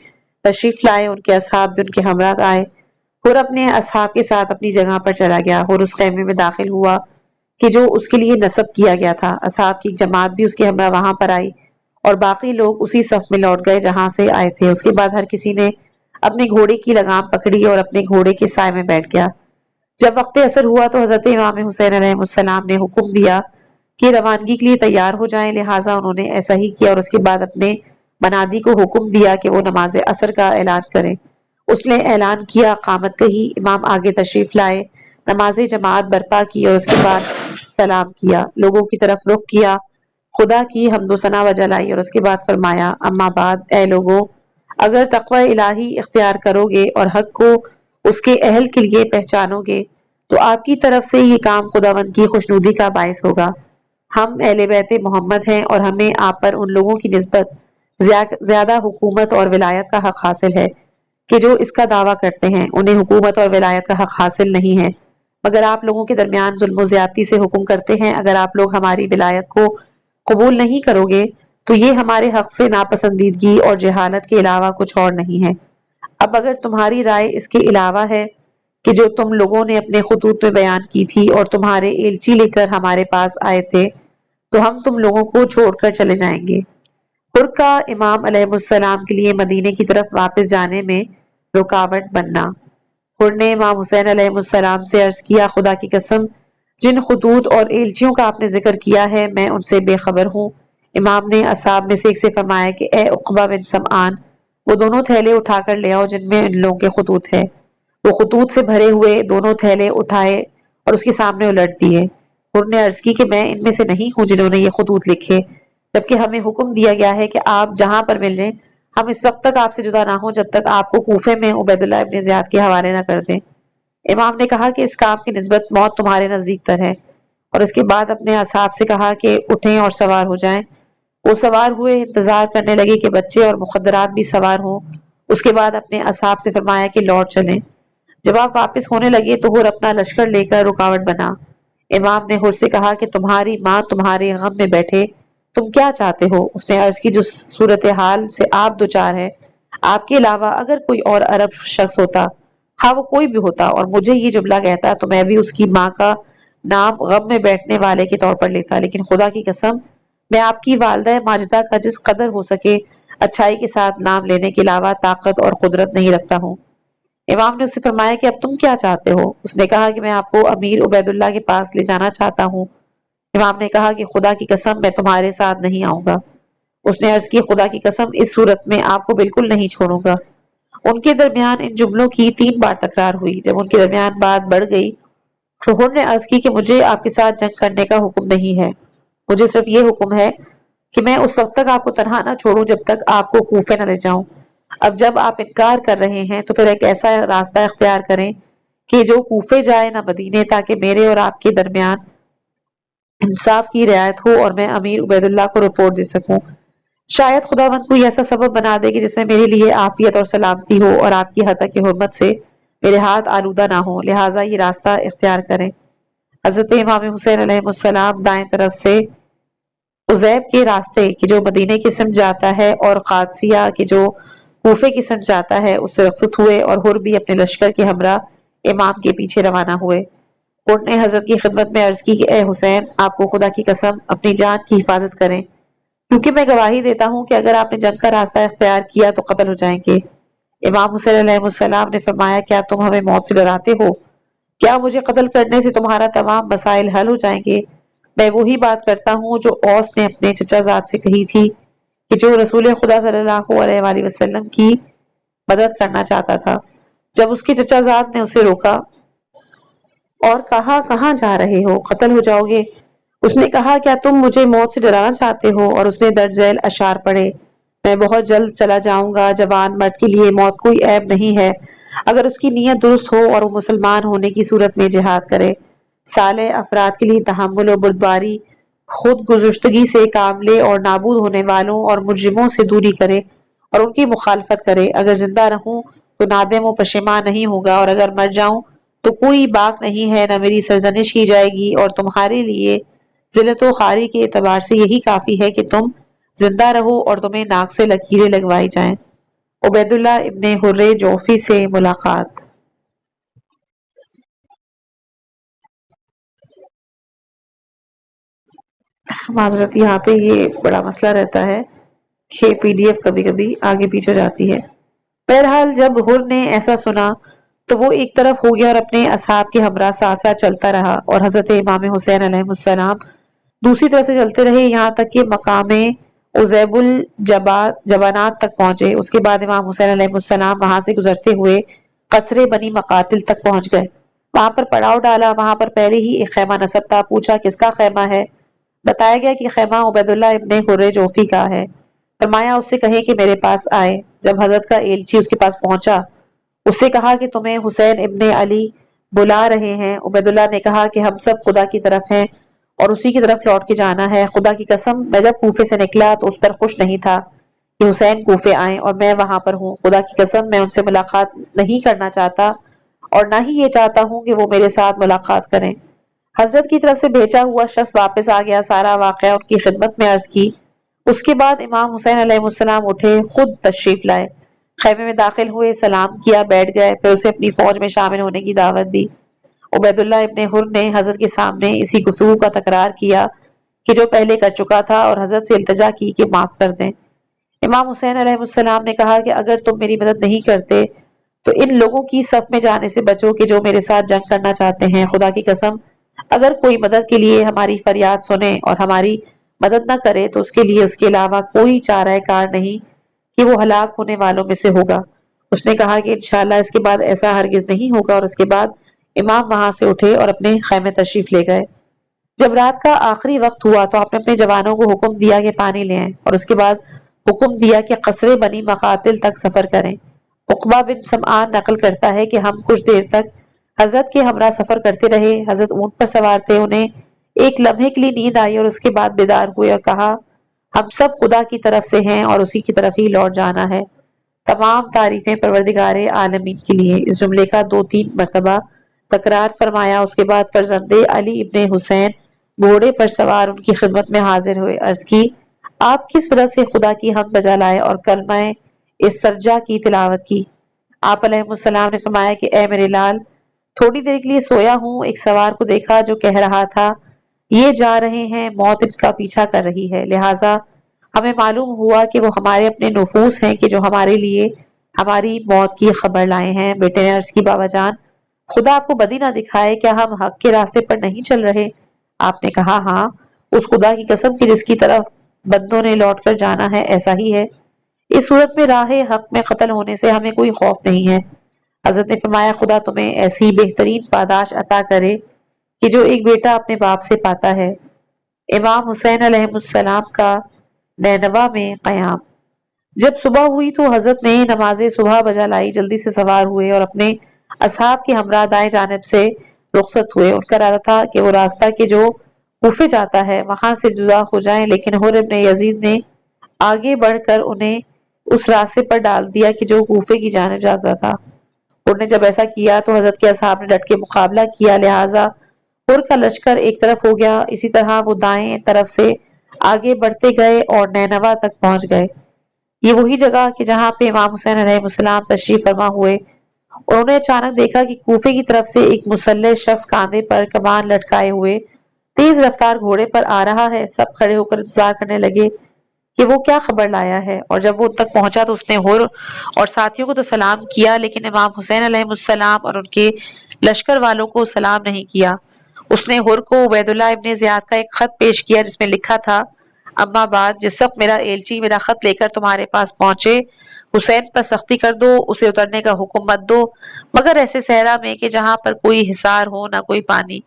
تشریف لائے، ان کے اصحاب بھی ان کے ہمراہ آئے۔ حر اپنے اصحاب کے ساتھ اپنی جگہ پر چلا گیا۔ حر اس خیمے میں داخل ہوا کہ جو اس کے لیے نصب کیا گیا تھا۔ اصحاب کی ایک جماعت بھی اس کے ہمراہ وہاں پر آئی اور باقی لوگ اسی صف میں لوٹ گئے جہاں سے آئے تھے۔ اس کے بعد ہر کسی نے اپنے گھوڑے کی لگام پکڑی اور اپنے گھوڑے کے سائے میں بیٹھ گیا۔ جب وقت عصر ہوا تو حضرت امام حسین علیہ السلام نے حکم دیا کہ روانگی کے لیے تیار ہو جائیں، لہٰذا انہوں نے ایسا ہی کیا اور اس کے بعد اپنے منادی کو حکم دیا کہ وہ نماز عصر کا اعلان کریں۔ اس نے اعلان کیا، اقامت کہی، امام آگے تشریف لائے، نماز جماعت برپا کی اور اس کے بعد سلام کیا، لوگوں کی طرف رخ کیا، خدا کی حمد و ثنا بجا لائی اور اس کے بعد فرمایا اما بعد، اے لوگوں، اگر تقوی الہی اختیار کرو گے اور حق کو اس کے اہل کے لیے پہچانو گے تو آپ کی طرف سے یہ کام خداوند کی خوشنودی کا باعث ہوگا۔ ہم اہل بیت محمد ہیں اور ہمیں آپ پر ان لوگوں کی نسبت زیادہ حکومت اور ولایت کا حق حاصل ہے کہ جو اس کا دعویٰ کرتے ہیں۔ انہیں حکومت اور ولایت کا حق حاصل نہیں ہے مگر آپ لوگوں کے درمیان ظلم و زیادتی سے حکم کرتے ہیں۔ اگر آپ لوگ ہماری ولایت کو قبول نہیں کرو گے تو یہ ہمارے حق سے ناپسندیدگی اور جہالت کے علاوہ کچھ اور نہیں ہے۔ اب اگر تمہاری رائے اس کے علاوہ ہے کہ جو تم لوگوں نے اپنے خطوط میں بیان کی تھی اور تمہارے ایلچی لے کر ہمارے پاس آئے تھے تو ہم تم لوگوں کو چھوڑ کر چلے جائیں گے۔ حر کا امام علیہ السلام کے لیے مدینے کی طرف واپس جانے میں رکاوٹ بننا۔ حر نے امام حسین علیہ السلام سے عرض کیا، خدا کی قسم جن خطوط اور ایلچیوں کا آپ نے ذکر کیا ہے میں ان سے بے خبر ہوں۔ امام نے اصحاب میں سے ایک سے فرمایا کہ اے عقبہ بن سمعان، وہ دونوں تھیلے اٹھا کر لے آؤ جن میں ان لوگوں کے خطوط ہیں۔ وہ خطوط سے بھرے ہوئے دونوں تھیلے اٹھائے اور اس کے سامنے الٹ دیے۔ حر نے عرض کی کہ میں ان میں سے نہیں ہوں جنہوں نے یہ خطوط لکھے، جبکہ ہمیں حکم دیا گیا ہے کہ آپ جہاں پر مل لیں ہم اس وقت تک آپ سے جدا نہ ہوں جب تک آپ کو کوفے میں عبید اللہ ابن زیاد کے حوالے نہ کر دیں۔ امام نے کہا کہ اس کام کی نسبت موت تمہارے نزدیک تر ہے، اور اس کے بعد اپنے اصحاب سے کہا کہ اٹھیں اور سوار ہو جائیں۔ وہ سوار ہوئے، انتظار کرنے لگے کہ بچے اور مخدرات بھی سوار ہوں۔ اس کے بعد اپنے اصحاب سے فرمایا کہ لوٹ چلیں۔ جب آپ واپس ہونے لگے تو حر اپنا لشکر لے کر رکاوٹ بنا۔ امام نے حر سے کہا کہ تمہاری ماں تمہارے غم میں بیٹھے، تم کیا چاہتے ہو؟ اس نے عرض کی جو صورتحال سے آپ دوچار ہیں، آپ کے علاوہ اگر کوئی اور عرب شخص ہوتا، خواہ وہ کوئی بھی ہوتا، اور مجھے یہ جملہ کہتا تو میں بھی اس کی ماں کا نام غم میں بیٹھنے والے کے طور پر لیتا، لیکن خدا کی قسم میں آپ کی والدہ ماجدہ کا جس قدر ہو سکے اچھائی کے ساتھ نام لینے کے علاوہ طاقت اور قدرت نہیں رکھتا ہوں۔ امام نے اس سے فرمایا کہ اب تم کیا چاہتے ہو؟ اس نے کہا کہ میں آپ کو امیر عبید اللہ کے پاس لے جانا چاہتا ہوں۔ امام نے کہا کہ خدا کی قسم میں تمہارے ساتھ نہیں آؤں گا۔ اس نے عرض کی خدا کی قسم اس صورت میں آپ کو بالکل نہیں چھوڑوں گا۔ ان کے درمیان ان جملوں کی 3 بار تکرار ہوئی۔ جب ان کے درمیان بات بڑھ گئی تو حر نے عرض کی کہ مجھے آپ کے ساتھ جنگ کرنے کا حکم نہیں ہے، مجھے صرف یہ حکم ہے کہ میں اس وقت تک آپ کو تنہا نہ چھوڑوں جب تک آپ کو کوفے نہ لے جاؤں۔ اب جب آپ انکار کر رہے ہیں تو پھر ایک ایسا راستہ اختیار کریں کہ جو کوفے جائے نہ مدینے، تاکہ میرے اور آپ کے درمیان انصاف کی رعایت ہو اور میں امیر عبید اللہ کو رپورٹ دے سکوں۔ شاید خداوند کوئی ایسا سبب بنا دے کہ جس میں میرے لیے عافیت اور سلامتی ہو اور آپ کی حتیٰ کی حرمت سے میرے ہاتھ آلودہ نہ ہو، لہٰذا یہ راستہ اختیار کریں۔ حضرت امام حسین علیہ السلام دائیں طرف سے عزیب کے راستے کہ جو مدینے کی سمت جاتا ہے اور قادسیہ کہ جو کوفے کی سمت جاتا ہے اس سے رخصت ہوئے، اور حر بھی اپنے لشکر کے ہمراہ امام کے پیچھے روانہ ہوئے۔ حر نے حضرت کی خدمت میں عرض کی کہ اے حسین، آپ کو خدا کی قسم اپنی جان کی حفاظت کریں، کیونکہ میں گواہی دیتا ہوں کہ اگر آپ نے جنگ کا راستہ اختیار کیا تو قتل ہو جائیں گے۔ امام حسین علیہ السلام نے فرمایا کیا تم ہمیں موت سے ڈراتے ہو؟ کیا مجھے قتل کرنے سے تمہارا تمام مسائل حل ہو جائیں گے؟ میں وہی بات کرتا ہوں جو اوس نے اپنے چچا زاد سے کہی تھی کہ جو رسول خدا صلی اللہ علیہ وآلہ وسلم کی مدد کرنا چاہتا تھا۔ جب اس کے چچا زاد نے اسے روکا اور کہا کہاں جا رہے ہو؟ قتل ہو جاؤ گے۔ اس نے کہا کیا تم مجھے موت سے ڈرانا چاہتے ہو؟ اور اس نے درج ذیل اشعار پڑھے، میں بہت جلد چلا جاؤں گا، جوان مرد کے لیے موت کوئی عیب نہیں ہے اگر اس کی نیت درست ہو اور وہ مسلمان ہونے کی صورت میں جہاد کرے، صالح افراد کے لیے تحمل و بردباری، خود گزشتگی سے کام لے اور نابود ہونے والوں اور مجرموں سے دوری کرے اور ان کی مخالفت کرے۔ اگر زندہ رہوں تو نادم و پشیمان نہیں ہوگا، اور اگر مر جاؤں تو کوئی باک نہیں ہے، نہ میری سرزنش کی جائے گی، اور تمہارے لیے ذلت و خواری کے اعتبار سے یہی کافی ہے کہ تم زندہ رہو اور تمہیں ناک سے لکیریں لگوائی جائیں۔ عبید اللہ ابن حر جوفی سے ملاقات۔ معذرت، یہاں پہ یہ بڑا مسئلہ رہتا ہے کہ پی ڈی ایف کبھی کبھی آگے پیچھے ہو جاتی ہے۔ بہرحال جب حر نے ایسا سنا تو وہ ایک طرف ہو گیا اور اپنے اصحاب کے ہمراہ ساتھ ساتھ چلتا رہا، اور حضرت امام حسین علیہ السلام دوسری طرف سے چلتے رہے یہاں تک کہ مقام عزیب الجبانات تک پہنچے۔ اس کے بعد امام حسین علیہ السلام وہاں سے گزرتے ہوئے قصر بنی مقاتل تک پہنچ گئے، وہاں پر پڑاؤ ڈالا۔ وہاں پر پہلے ہی ایک خیمہ نصب تھا۔ پوچھا کس کا خیمہ ہے؟ بتایا گیا کہ خیمہ عبید اللہ ابن حر جوفی کا ہے۔ فرمایا اس سے کہے کہ میرے پاس آئے۔ جب حضرت کا ایلچی اس کے پاس پہنچا اس سے کہا کہ تمہیں حسین ابن علی بلا رہے ہیں۔ عبید اللہ نے کہا کہ ہم سب خدا کی طرف ہیں اور اسی کی طرف لوٹ کے جانا ہے۔ خدا کی قسم میں جب کوفے سے نکلا تو اس پر خوش نہیں تھا کہ حسین کوفے آئیں اور میں وہاں پر ہوں۔ خدا کی قسم میں ان سے ملاقات نہیں کرنا چاہتا اور نہ ہی یہ چاہتا ہوں کہ وہ میرے ساتھ ملاقات کریں۔ حضرت کی طرف سے بھیجا ہوا شخص واپس آ گیا، سارا واقعہ ان کی خدمت میں عرض کی۔ اس کے بعد امام حسین علیہ السلام اٹھے، خود تشریف لائے۔ خیمے میں داخل ہوئے، سلام کیا، بیٹھ گئے، پھر اسے اپنی فوج میں شامل ہونے کی دعوت دی۔ عبید اللہ ابن حر نے حضرت کے سامنے اسی گفتگو کا تکرار کیا کہ جو پہلے کر چکا تھا، اور حضرت سے التجا کی کہ معاف کر دیں۔ امام حسین علیہ السلام نے کہا کہ اگر تم میری مدد نہیں کرتے تو ان لوگوں کی صف میں جانے سے بچو کہ جو میرے ساتھ جنگ کرنا چاہتے ہیں۔ خدا کی قسم، اگر کوئی مدد کے لیے ہماری فریاد سنے اور ہماری مدد نہ کرے تو اس کے لیے اس کے علاوہ کوئی چارہ کار نہیں کہ وہ ہلاک ہونے والوں میں سے ہوگا۔ اس نے کہا کہ انشاءاللہ اس کے بعد ایسا ہرگز نہیں ہوگا، اور اس کے بعد امام وہاں سے اٹھے اور اپنے خیمے تشریف لے گئے۔ جب رات کا آخری وقت ہوا تو آپ نے اپنے جوانوں کو حکم دیا کہ پانی لیں، اور اس کے بعد حکم دیا کہ قصر بنی مقاتل تک سفر کریں۔ عقبہ بن سمعان نقل کرتا ہے کہ ہم کچھ دیر تک حضرت کے ہمراہ سفر کرتے رہے۔ حضرت اونٹ پر سوار تھے، انہیں ایک لمحے کے لیے نیند آئی اور اس کے بعد بیدار ہوئے اور کہا ہم سب خدا کی طرف سے ہیں اور اسی کی طرف ہی لوٹ جانا ہے۔ تمام تعریفیں پروردگار عالمین کے لیے۔ اس جملے کا 2-3 مرتبہ تکرار فرمایا۔ اس کے بعد فرزند علی ابن حسین گھوڑے پر سوار ان کی خدمت میں حاضر ہوئے۔ عرض کی آپ کس وجہ سے خدا کی حمد بجا لائے اور کلمہ استرجا کی تلاوت کی؟ آپ علیہ السلام نے فرمایا کہ اے میرے لال، تھوڑی دیر کے لیے سویا ہوں، ایک سوار کو دیکھا جو کہہ رہا تھا یہ جا رہے ہیں، موت ان کا پیچھا کر رہی ہے، لہٰذا ہمیں معلوم ہوا کہ وہ ہمارے اپنے نفوس ہیں کہ جو ہمارے لیے ہماری موت کی خبر لائے ہیں۔ بیٹے نے عرض کی بابا جان، خدا آپ کو بدی نہ دکھائے، کیا ہم حق کے راستے پر نہیں چل رہے؟ آپ نے کہا ہاں، اس خدا کی قسم کی جس کی طرف بندوں نے لوٹ کر جانا ہے ایسا ہی ہے۔ اس صورت میں راہ حق میں قتل ہونے سے ہمیں کوئی خوف نہیں ہے۔ حضرت نے فرمایا خدا تمہیں ایسی بہترین پاداش عطا کرے کہ جو ایک بیٹا اپنے باپ سے پاتا ہے۔ امام حسین علیہ السلام کا نینوا میں قیام۔ جب صبح ہوئی تو حضرت نے نماز صبح بجا لائی، جلدی سے سوار ہوئے اور اپنے اصحاب کے ہمراہ دائیں جانب سے رخصت ہوئے۔ ان کا ارادہ تھا کہ وہ راستہ کہ جو کوفے جاتا ہے وہاں سے جدا ہو جائیں، لیکن حر ابن یزید نے آگے بڑھ کر انہیں اس راستے پر ڈال دیا کہ جو کوفے کی جانب جاتا تھا۔ حر نے جب ایسا کیا تو حضرت کے اصحاب نے ڈٹ کے مقابلہ کیا، لہٰذا حر کا لشکر ایک طرف ہو گیا۔ اسی طرح وہ دائیں طرف سے آگے بڑھتے گئے اور نینوا تک پہنچ گئے۔ یہ وہی جگہ کہ جہاں پہ امام حسین علیہ السلام تشریف فرما ہوئے، اور انہوں نے اچانک دیکھا کہ کوفے کی طرف سے ایک مسلح شخص کاندھے پر کمان لٹکائے ہوئے تیز رفتار گھوڑے پر آ رہا ہے۔ سب کھڑے ہو کر انتظار کرنے لگے کہ وہ کیا خبر لایا ہے، اور جب وہ ان تک پہنچا تو اس نے حر اور ساتھیوں کو تو سلام کیا، لیکن امام حسین علیہ السلام اور ان کے لشکر والوں کو سلام نہیں کیا۔ اس نے حر کو عبید اللہ ابن زیاد کا ایک خط پیش کیا جس میں لکھا تھا اما بعد، جس وقت میرا ایلچی میرا خط لے کر تمہارے پاس پہنچے حسین پر سختی کر دو، اسے اترنے کا حکم مت دو مگر ایسے صحرا میں کہ جہاں پر کوئی حصار ہو نہ کوئی پانی۔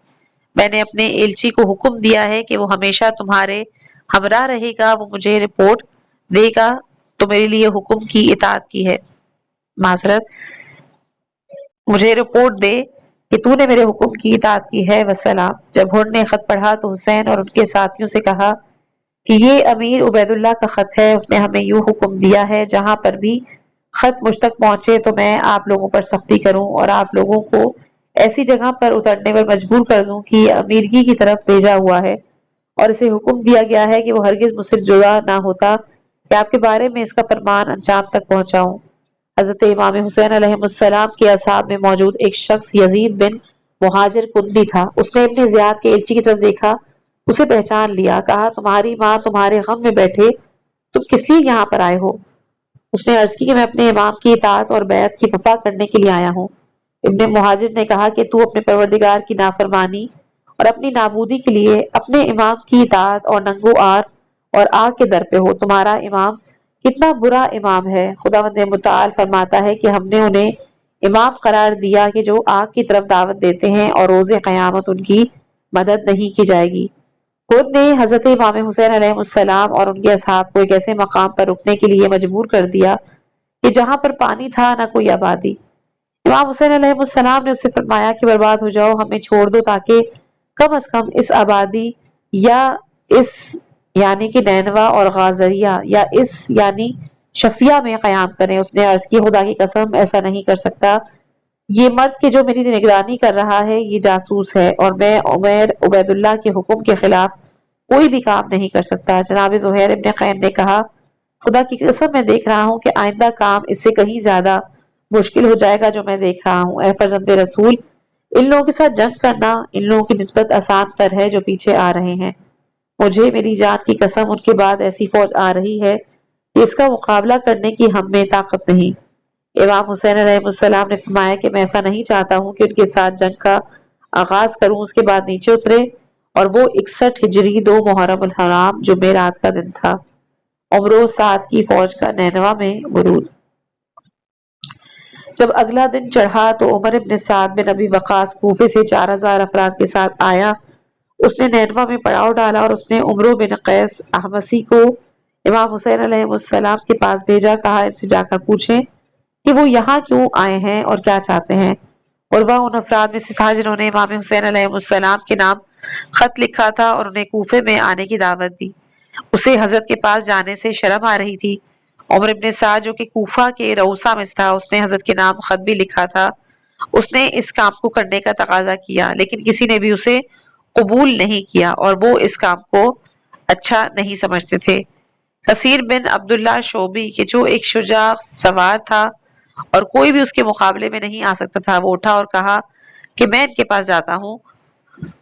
میں نے اپنے ایلچی کو حکم دیا ہے کہ وہ ہمیشہ تمہارے ہمراہ رہے گا، وہ مجھے رپورٹ دے گا تو میرے لیے حکم کی اطاعت کی ہے، معذرت مجھے رپورٹ دے کہ تو نے میرے حکم کی اطاعت کی ہے، وسلام۔ جب حر نے خط پڑھا تو حسین اور ان کے ساتھیوں سے کہا کہ یہ امیر عبید اللہ کا خط ہے، اس نے ہمیں یوں حکم دیا ہے جہاں پر بھی خط مجھ تک پہنچے تو میں آپ لوگوں پر سختی کروں اور آپ لوگوں کو ایسی جگہ پر اترنے پر مجبور کر دوں کہ یہ امیرگی کی طرف بھیجا ہوا ہے، اور اسے حکم دیا گیا ہے کہ وہ ہرگز مجھ سے جدا نہ ہوتا کہ آپ کے بارے میں اس کا فرمان انجام تک پہنچاؤں۔ حضرت امام حسین علیہ السلام کے اصحاب میں موجود ایک شخص یزید بن مہاجر کندی تھا۔ اس نے ابن زیاد کے ایلچی کی طرف دیکھا، اسے پہچان لیا، کہا تمہاری ماں تمہارے غم میں بیٹھے، تم کس لیے یہاں پر آئے ہو؟ اس نے عرض کی کہ میں اپنے امام کی اطاعت اور بیعت کی وفا کرنے کے لیے آیا ہوں۔ ابن مہاجر نے کہا کہ تو اپنے پروردگار کی نافرمانی اور اپنی نابودی کے لیے اپنے امام کی اطاعت اور ننگو آر اور آگ کے در پہ ہو۔ تمہارا امام کتنا برا امام ہے، خداوند متعال فرماتا ہے کہ ہم نے انہیں امام قرار دیا کہ جو آگ کی طرف دعوت دیتے ہیں اور روز قیامت ان کی مدد نہیں کی جائے گی۔ خود نے حضرت امام حسین علیہ السلام اور ان کے اصحاب کو ایک ایسے مقام پر رکنے کے لیے مجبور کر دیا کہ جہاں پر پانی تھا نہ کوئی آبادی۔ امام حسین علیہ السلام نے اس سے فرمایا کہ برباد ہو جاؤ، ہمیں چھوڑ دو تاکہ کم از کم اس آبادی یا اس یعنی کہ نینوا اور غازریہ یا اس یعنی شفیہ میں قیام کریں۔ اس نے عرض کی خدا کی قسم ایسا نہیں کر سکتا، یہ مرد کہ جو میری نگرانی کر رہا ہے یہ جاسوس ہے اور میں عمیر عبید اللہ کے حکم کے خلاف کوئی بھی کام نہیں کر سکتا۔ جناب زہیر ابن قین نے کہا خدا کی قسم میں دیکھ رہا ہوں کہ آئندہ کام اس سے کہیں زیادہ مشکل ہو جائے گا جو میں دیکھ رہا ہوں۔ اے فرزند رسول، ان لوگوں کے ساتھ جنگ کرنا ان لوگوں کی نسبت آسان تر ہے جو پیچھے آ رہے ہیں۔ مجھے میری جان کی قسم ان کے بعد ایسی فوج آ رہی ہے کہ اس کا مقابلہ کرنے کی ہم میں طاقت نہیں۔ امام حسین علیہ السلام نے فرمایا کہ میں ایسا نہیں چاہتا ہوں کہ ان کے ساتھ جنگ کا آغاز کروں، اس کے بعد نیچے اترے، اور وہ 61 ہجری 2 محرم الحرام جمعرات کا دن تھا۔ عمر و سعد کی فوج کا نینوا میں ورود۔ جب اگلا دن چڑھا تو عمر ابن سعد بن ابی وقاص کوفے سے 4000 افراد کے ساتھ آیا۔ اس نے نینوا میں پڑاؤ ڈالا اور اس نے عمرو بن قیس احمسی کو امام حسین علیہ السلام کے پاس بھیجا، کہا ان سے جا کر پوچھیں کہ وہ یہاں کیوں آئے ہیں اور کیا چاہتے ہیں۔ اور وہ ان افراد میں سے تھا جنہوں نے امام حسین علیہ السلام کے نام خط لکھا تھا اور انہیں کوفے میں آنے کی دعوت دی۔ اسے حضرت کے پاس جانے سے شرم آ رہی تھی۔ عمر ابن سعد جو کہ کوفہ کے روسا میں تھا، اس نے حضرت کے نام خط بھی لکھا تھا۔ اس نے اس کام کو کرنے کا تقاضا کیا، لیکن کسی نے بھی اسے قبول نہیں کیا اور وہ اس کام کو اچھا نہیں سمجھتے تھے۔ کثیر بن عبداللہ شعبی کہ جو ایک شجاع سوار تھا اور کوئی بھی اس کے مقابلے میں نہیں آ سکتا تھا، وہ اٹھا اور کہا کہ میں ان کے پاس جاتا ہوں،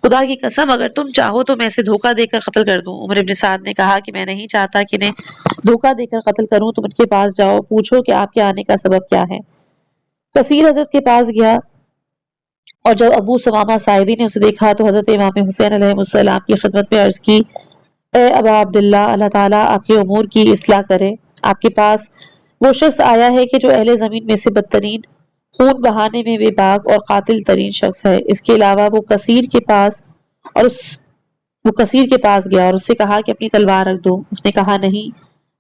خدا کی قسم اگر تم چاہو تو میں اسے دھوکہ دے کر قتل کر دوں۔ عمر ابن سعد نے کہا کہ میں نہیں چاہتا کہ انہیں دھوکہ دے کر قتل کروں، تم ان کے پاس جاؤ، پوچھو کہ آپ کے آنے کا سبب کیا ہے۔ کثیر حضرت کے پاس گیا اور جب ابو سمامہ ساعدی نے اسے دیکھا تو حضرت امام حسین علیہ السلام کی خدمت میں عرض کی، اے ابا عبداللہ، اللہ تعالیٰ آپ کے امور کی اصلاح کرے۔ آپ کے پاس وہ شخص آیا ہے کہ جو اہل زمین میں سے بدترین، خون بہانے میں بے باک اور قاتل ترین شخص ہے۔ اس کے علاوہ وہ کثیر کے پاس گیا اور اس سے کہا کہ اپنی تلوار رکھ دو۔ اس نے کہا نہیں،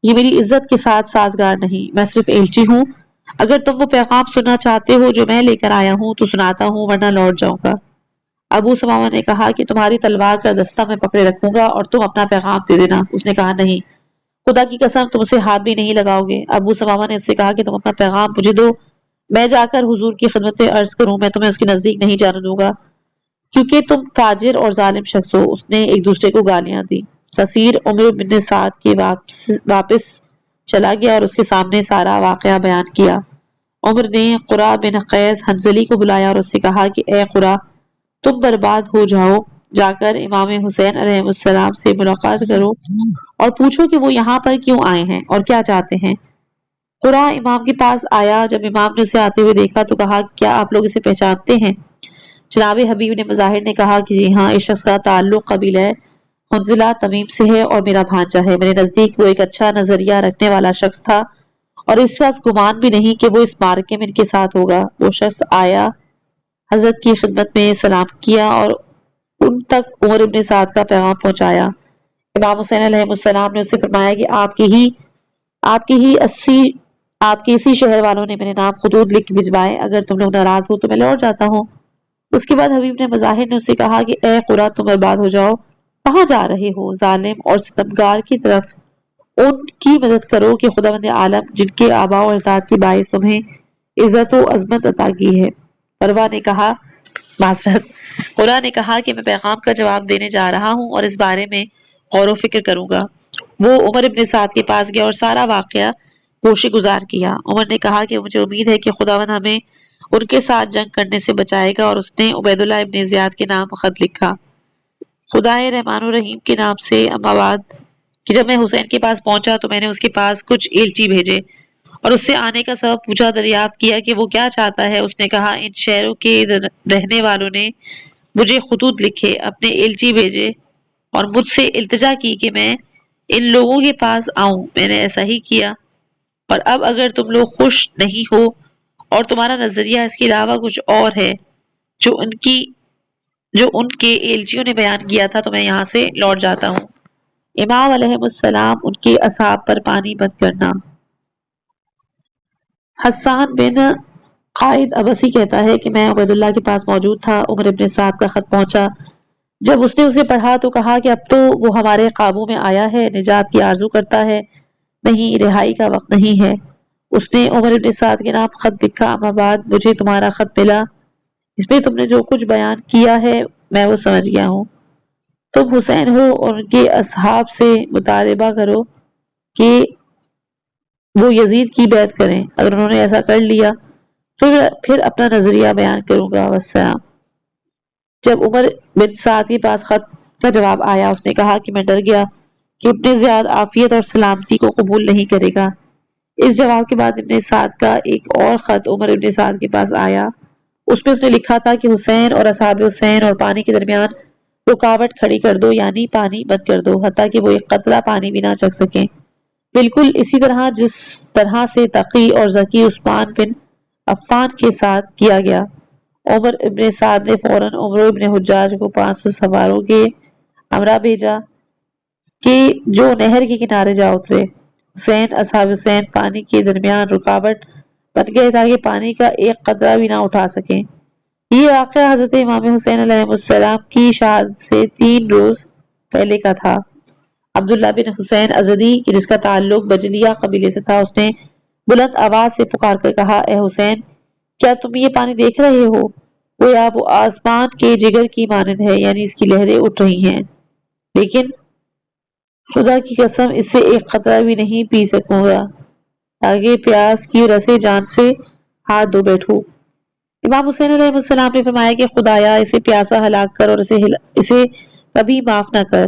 یہ میری عزت کے ساتھ سازگار نہیں، میں صرف ایلچی ہوں، اگر تم وہ پیغام سننا چاہتے ہو جو میں لے کر آیا ہوں تو سناتا ہوں، ورنہ لوٹ جاؤں گا۔ ابو سمامہ نے کہا کہ تمہاری تلوار کا دستہ میں پکڑے رکھوں گا اور تم اپنا پیغام دے دینا۔ اس نے کہا نہیں، خدا کی قسم تم اسے ہاتھ بھی نہیں لگاؤ گے۔ ابو سمامہ نے اس سے کہا کہ تم اپنا پیغام مجھے دو، میں جا کر حضور کی خدمت میں عرض کروں، میں تمہیں اس کے نزدیک نہیں جانے دوں گا کیونکہ تم فاجر اور ظالم شخص ہو۔ اس نے ایک دوسرے کو گالیاں دی۔ کثیر عمر بن سعد کے واپس چلا گیا اور اس کے سامنے سارا واقعہ بیان کیا۔ عمر نے قرہ بن قیس حنظلی کو بلایا اور اس سے کہا کہ اے قرہ، تم برباد ہو جاؤ، جا کر امام حسین علیہ السلام سے ملاقات کرو اور پوچھو کہ وہ یہاں پر کیوں آئے ہیں اور کیا چاہتے ہیں۔ قرہ امام کے پاس آیا، جب امام نے اسے آتے ہوئے دیکھا تو کہا کیا آپ لوگ اسے پہچانتے ہیں؟ جناب حبیب نے مظاہر نے کہا کہ جی ہاں، اس شخص کا تعلق قبیلہ حنظلہ تمیم سے ہے اور میرا بھانجا ہے۔ میرے نزدیک وہ ایک اچھا نظریہ رکھنے والا شخص تھا اور اس کا گمان بھی نہیں کہ وہ اس معرکے میں ان کے ساتھ ہوگا۔ وہ شخص آیا، حضرت کی خدمت میں سلام کیا اور ان تک عمر ابن سعد کا پیغام پہنچایا۔ امام حسین علیہ السلام نے اس سے فرمایا کہ آپ کے اسی شہر والوں نے میرے نام خطوط لکھ بھجوائے، اگر تم لوگ ناراض ہو تو میں لوٹ جاتا ہوں۔ اس کے بعد حبیب نے مظاہر نے اس سے کہا کہ اے قرہ، تم برباد ہو جاؤ، کہاں جا رہے ہو؟ ظالم اور ستمگار کی طرف ان کی مدد کرو کہ خداوند عالم جن کے آباء و اجداد کے باعث تمہیں عزت و عظمت عطا کی ہے۔ قرہ نے کہا کہ میں پیغام کا جواب دینے جا رہا ہوں اور اس بارے میں غور و فکر کروں گا۔ وہ عمر ابن سعد کے پاس گیا اور سارا واقعہ گوشے گزار کیا۔ عمر نے کہا کہ مجھے امید ہے کہ خداوند ہمیں ان کے ساتھ جنگ کرنے سے بچائے گا، اور اس نے عبید اللہ ابن زیاد کے نام خط لکھا، خدائے رحمان الرحیم کے نام سے، اما بعد، کہ جب میں حسین کے پاس پہنچا تو میں نے اس کے پاس کچھ ایلچی بھیجے اور اس سے آنے کا سبب پوچھا، دریافت کیا کہ وہ کیا چاہتا ہے۔ اس نے کہا ان شہروں کے رہنے والوں نے مجھے خطوط لکھے، اپنے ایلچی بھیجے اور مجھ سے التجا کی کہ میں ان لوگوں کے پاس آؤں، میں نے ایسا ہی کیا، اور اب اگر تم لوگ خوش نہیں ہو اور تمہارا نظریہ اس کے علاوہ کچھ اور ہے جو ان کے ایلچیوں نے بیان کیا تھا تو میں یہاں سے لوٹ جاتا ہوں۔ امام علیہ السلام ان کے اصحاب پر پانی بند کرنا۔ حسان بن قائد ابسی کہتا ہے کہ میں عبید اللہ کے پاس موجود تھا، عمر ابن سعد کا خط پہنچا، جب اس نے اسے پڑھا تو کہا کہ اب تو وہ ہمارے قابو میں آیا ہے، نجات کی آرزو کرتا ہے، نہیں، رہائی کا وقت نہیں ہے۔ اس نے عمر ابن سعد کے نام خط لکھا، اما بعد مجھے تمہارا خط ملا، اس میں تم نے جو کچھ بیان کیا ہے میں وہ سمجھ گیا ہوں۔ تم حسین ہو اور ان کے اصحاب سے مطالبہ کرو کہ وہ یزید کی بیعت کریں، اگر انہوں نے ایسا کر لیا تو پھر اپنا نظریہ بیان کروں گا۔ والسلام۔ جب عمر بن سعد کے پاس خط کا جواب آیا، اس نے کہا کہ میں ڈر گیا کہ ابن زیاد عافیت اور سلامتی کو قبول نہیں کرے گا۔ اس جواب کے بعد ابن سعد کا ایک اور خط عمر ابن سعد کے پاس آیا۔ اس میں اس نے لکھا تھا کہ حسین اور اصحاب حسین اور پانی کے درمیان رکاوٹ کھڑی کر دو، یعنی پانی بند کر دو، حتیٰ کہ وہ ایک قطرہ پانی بھی نہ چکھ سکیں۔ بالکل اسی طرح جس طرح سے تقی اور ذکی عثمان بن عفان کے ساتھ کیا گیا۔ عمر ابن سعد نے فوراً عمر ابن حجاج کو 500 سواروں کے امرا بھیجا کہ جو نہر کے کنارے جا اترے۔ حسین اصحاب حسین پانی کے درمیان رکاوٹ بن گئے تاکہ پانی کا ایک قطرہ بھی نہ اٹھا سکیں۔ یہ واقعہ حضرت امام حسین علیہ السلام کی شہادت سے 3 روز پہلے کا تھا۔ عبداللہ بن حسین ازدی جس کا تعلق بجلیہ قبیلے سے تھا، اس نے بلند آواز سے پکار کر کہا، اے حسین، کیا تم یہ پانی دیکھ رہے ہو؟ گویا وہ آسمان کے جگر کی مانند ہے، یعنی اس کی لہریں اٹھ رہی ہیں، لیکن خدا کی قسم اس سے ایک قطرہ بھی نہیں پی سکوں گا تاکہ پیاس کی رسے جان سے ہاتھ دھو بیٹھوں۔ امام حسین علیہ السلام نے فرمایا کہ خدایا اسے پیاسا ہلاک کر اور اسے کبھی معاف نہ کر۔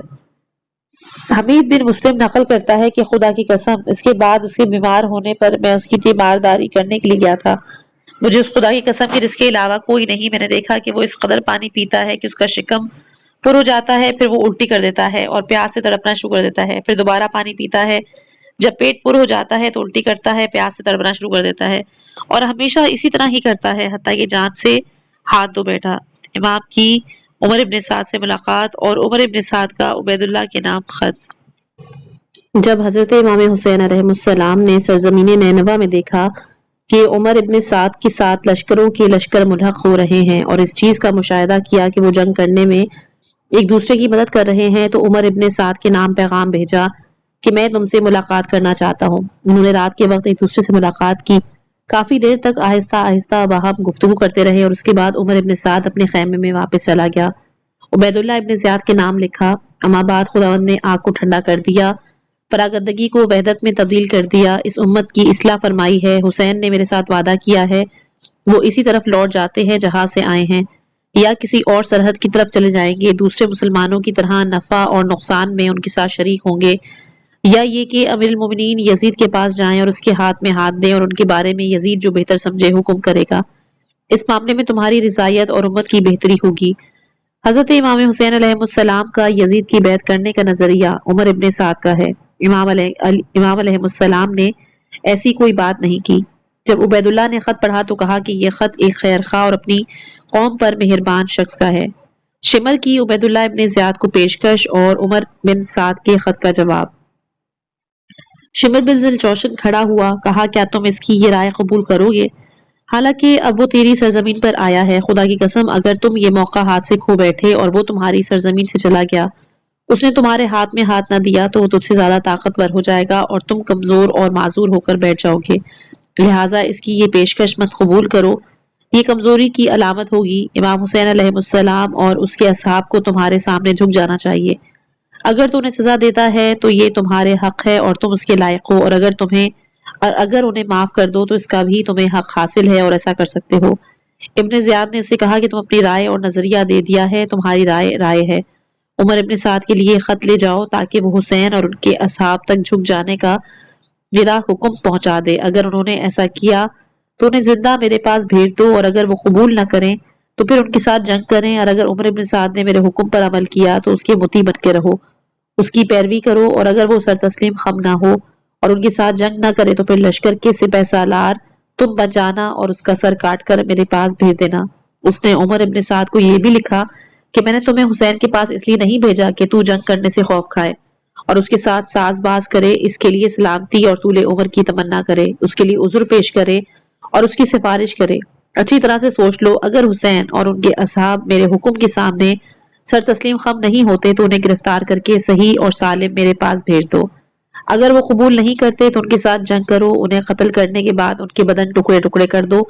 حمید بن مسلم نقل کرتا ہے کہ خدا کی قسم اس کے بعد اس کے بیمار ہونے پر میں اس کی تیمارداری کرنے کے لیے گیا تھا۔ مجھے اس خدا کی قسم کہ جس کے علاوہ کوئی نہیں، میں نے دیکھا کہ وہ اس قدر پانی پیتا ہے کہ اس کا شکم پر ہو جاتا ہے، پھر وہ الٹی کر دیتا ہے اور پیاس سے تڑپنا شروع کر دیتا ہے، پھر دوبارہ پانی پیتا ہے، جب پیٹ پر ہو جاتا ہے تو الٹی کرتا ہے، پیاس سے تڑپنا شروع کر دیتا ہے اور ہمیشہ اسی طرح ہی کرتا ہے حتیٰ کہ جان سے ہاتھ دھو بیٹھا۔ امام کی عمر ابن سعد سے ملاقات اور عمر ابن سعد کا عبید اللہ کے نام خط۔ جب حضرت امام حسین علیہ السلام نے سرزمین نینوا میں دیکھا کہ عمر ابن سعد کے ساتھ لشکروں کے لشکر ملحق ہو رہے ہیں اور اس چیز کا مشاہدہ کیا کہ وہ جنگ کرنے میں ایک دوسرے کی مدد کر رہے ہیں، تو عمر ابن سعد کے نام پیغام بھیجا کہ میں تم سے ملاقات کرنا چاہتا ہوں۔ انہوں نے رات کے وقت ایک دوسرے سے ملاقات کی، کافی دیر تک آہستہ آہستہ باہم گفتگو کرتے رہے اور اس کے بعد عمر ابن سعد اپنے خیمے میں واپس چلا گیا۔ عبید اللہ ابن زیاد کے نام لکھا۔ اما بعد خداوند نے آگ کو ٹھنڈا کر دیا، پراگندگی کو وحدت میں تبدیل کر دیا، اس امت کی اصلاح فرمائی ہے۔ حسین نے میرے ساتھ وعدہ کیا ہے وہ اسی طرف لوٹ جاتے ہیں جہاں سے آئے ہیں، یا کسی اور سرحد کی طرف چلے جائیں گے، دوسرے مسلمانوں کی طرح نفع اور نقصان میں ان کے ساتھ شریک ہوں گے، یا یہ کہ امیر المومنین یزید کے پاس جائیں اور اس کے ہاتھ میں ہاتھ دیں اور ان کے بارے میں یزید جو بہتر سمجھے حکم کرے گا۔ اس معاملے میں تمہاری رضایت اور امت کی بہتری ہوگی۔ حضرت امام حسین علیہ السلام کا یزید کی بیعت کرنے کا نظریہ عمر ابن سعد کا ہے۔ امام علیہ السلام نے ایسی کوئی بات نہیں کی۔ جب عبید اللہ نے خط پڑھا تو کہا کہ یہ خط ایک خیر خواہ اور اپنی قوم پر مہربان شخص کا ہے۔ شمر کی عبید اللہ ابن زیاد کو پیشکش اور عمر بن سعد کے خط کا جواب۔ شمر بن ذوالجوشن کھڑا ہوا، کہا کیا تم اس کی یہ رائے قبول کرو گے؟ حالانکہ اب وہ تیری سرزمین پر آیا ہے، خدا کی قسم اگر تم یہ موقع ہاتھ سے کھو بیٹھے اور وہ تمہاری سرزمین سے چلا گیا، اس نے تمہارے ہاتھ میں ہاتھ نہ دیا تو وہ تجھ سے زیادہ طاقتور ہو جائے گا اور تم کمزور اور معذور ہو کر بیٹھ جاؤ گے، لہٰذا اس کی یہ پیشکش مت قبول کرو، یہ کمزوری کی علامت ہوگی۔ امام حسین علیہ السلام اور اس کے اصحاب کو تمہارے سامنے جھک جانا چاہیے۔ اگر تو انہیں سزا دیتا ہے تو یہ تمہارے حق ہے اور تم اس کے لائق ہو، اور اگر انہیں معاف کر دو تو اس کا بھی تمہیں حق حاصل ہے اور ایسا کر سکتے ہو۔ ابن زیاد نے اسے کہا کہ تم اپنی رائے اور نظریہ دے دیا ہے، تمہاری رائے ہے۔ عمر ابن سعد کے لیے خط لے جاؤ تاکہ وہ حسین اور ان کے اصحاب تک جھک جانے کا میرا حکم پہنچا دے، اگر انہوں نے ایسا کیا تو انہیں زندہ میرے پاس بھیج دو، اور اگر وہ قبول نہ کریں تو پھر ان کے ساتھ جنگ کریں، اور اگر عمر ابن سعد نے میرے حکم پر عمل کیا تو اس کے مطیع بن کے رہو، اس کی پیروی کرو، اور اگر وہ سر تسلیم خم نہ ہو اور ان کے ساتھ جنگ نہ کرے تو پھر لشکر کے سپہ سالار تم بن جانا اور اس کا سر کاٹ کر میرے پاس بھیج دینا۔ اس نے عمر ابن سعد کو یہ بھی لکھا کہ میں نے تمہیں حسین کے پاس اس لیے نہیں بھیجا کہ تو جنگ کرنے سے خوف کھائے اور اس کے ساتھ ساز باز کرے، اس کے لیے سلامتی اور طول عمر کی تمنا کرے، اس کے لیے عذر پیش کرے اور اس کی سفارش کرے۔ اچھی طرح سے سوچ لو، اگر حسین اور ان کے اصحاب میرے حکم کے سامنے سر تسلیم خم نہیں ہوتے تو انہیں گرفتار کر کے صحیح اور سالم میرے پاس بھیج دو، اگر وہ قبول نہیں کرتے تو ان کے ساتھ جنگ کرو، انہیں قتل کرنے کے بعد ان کے بدن ٹکڑے ٹکڑے کر دو،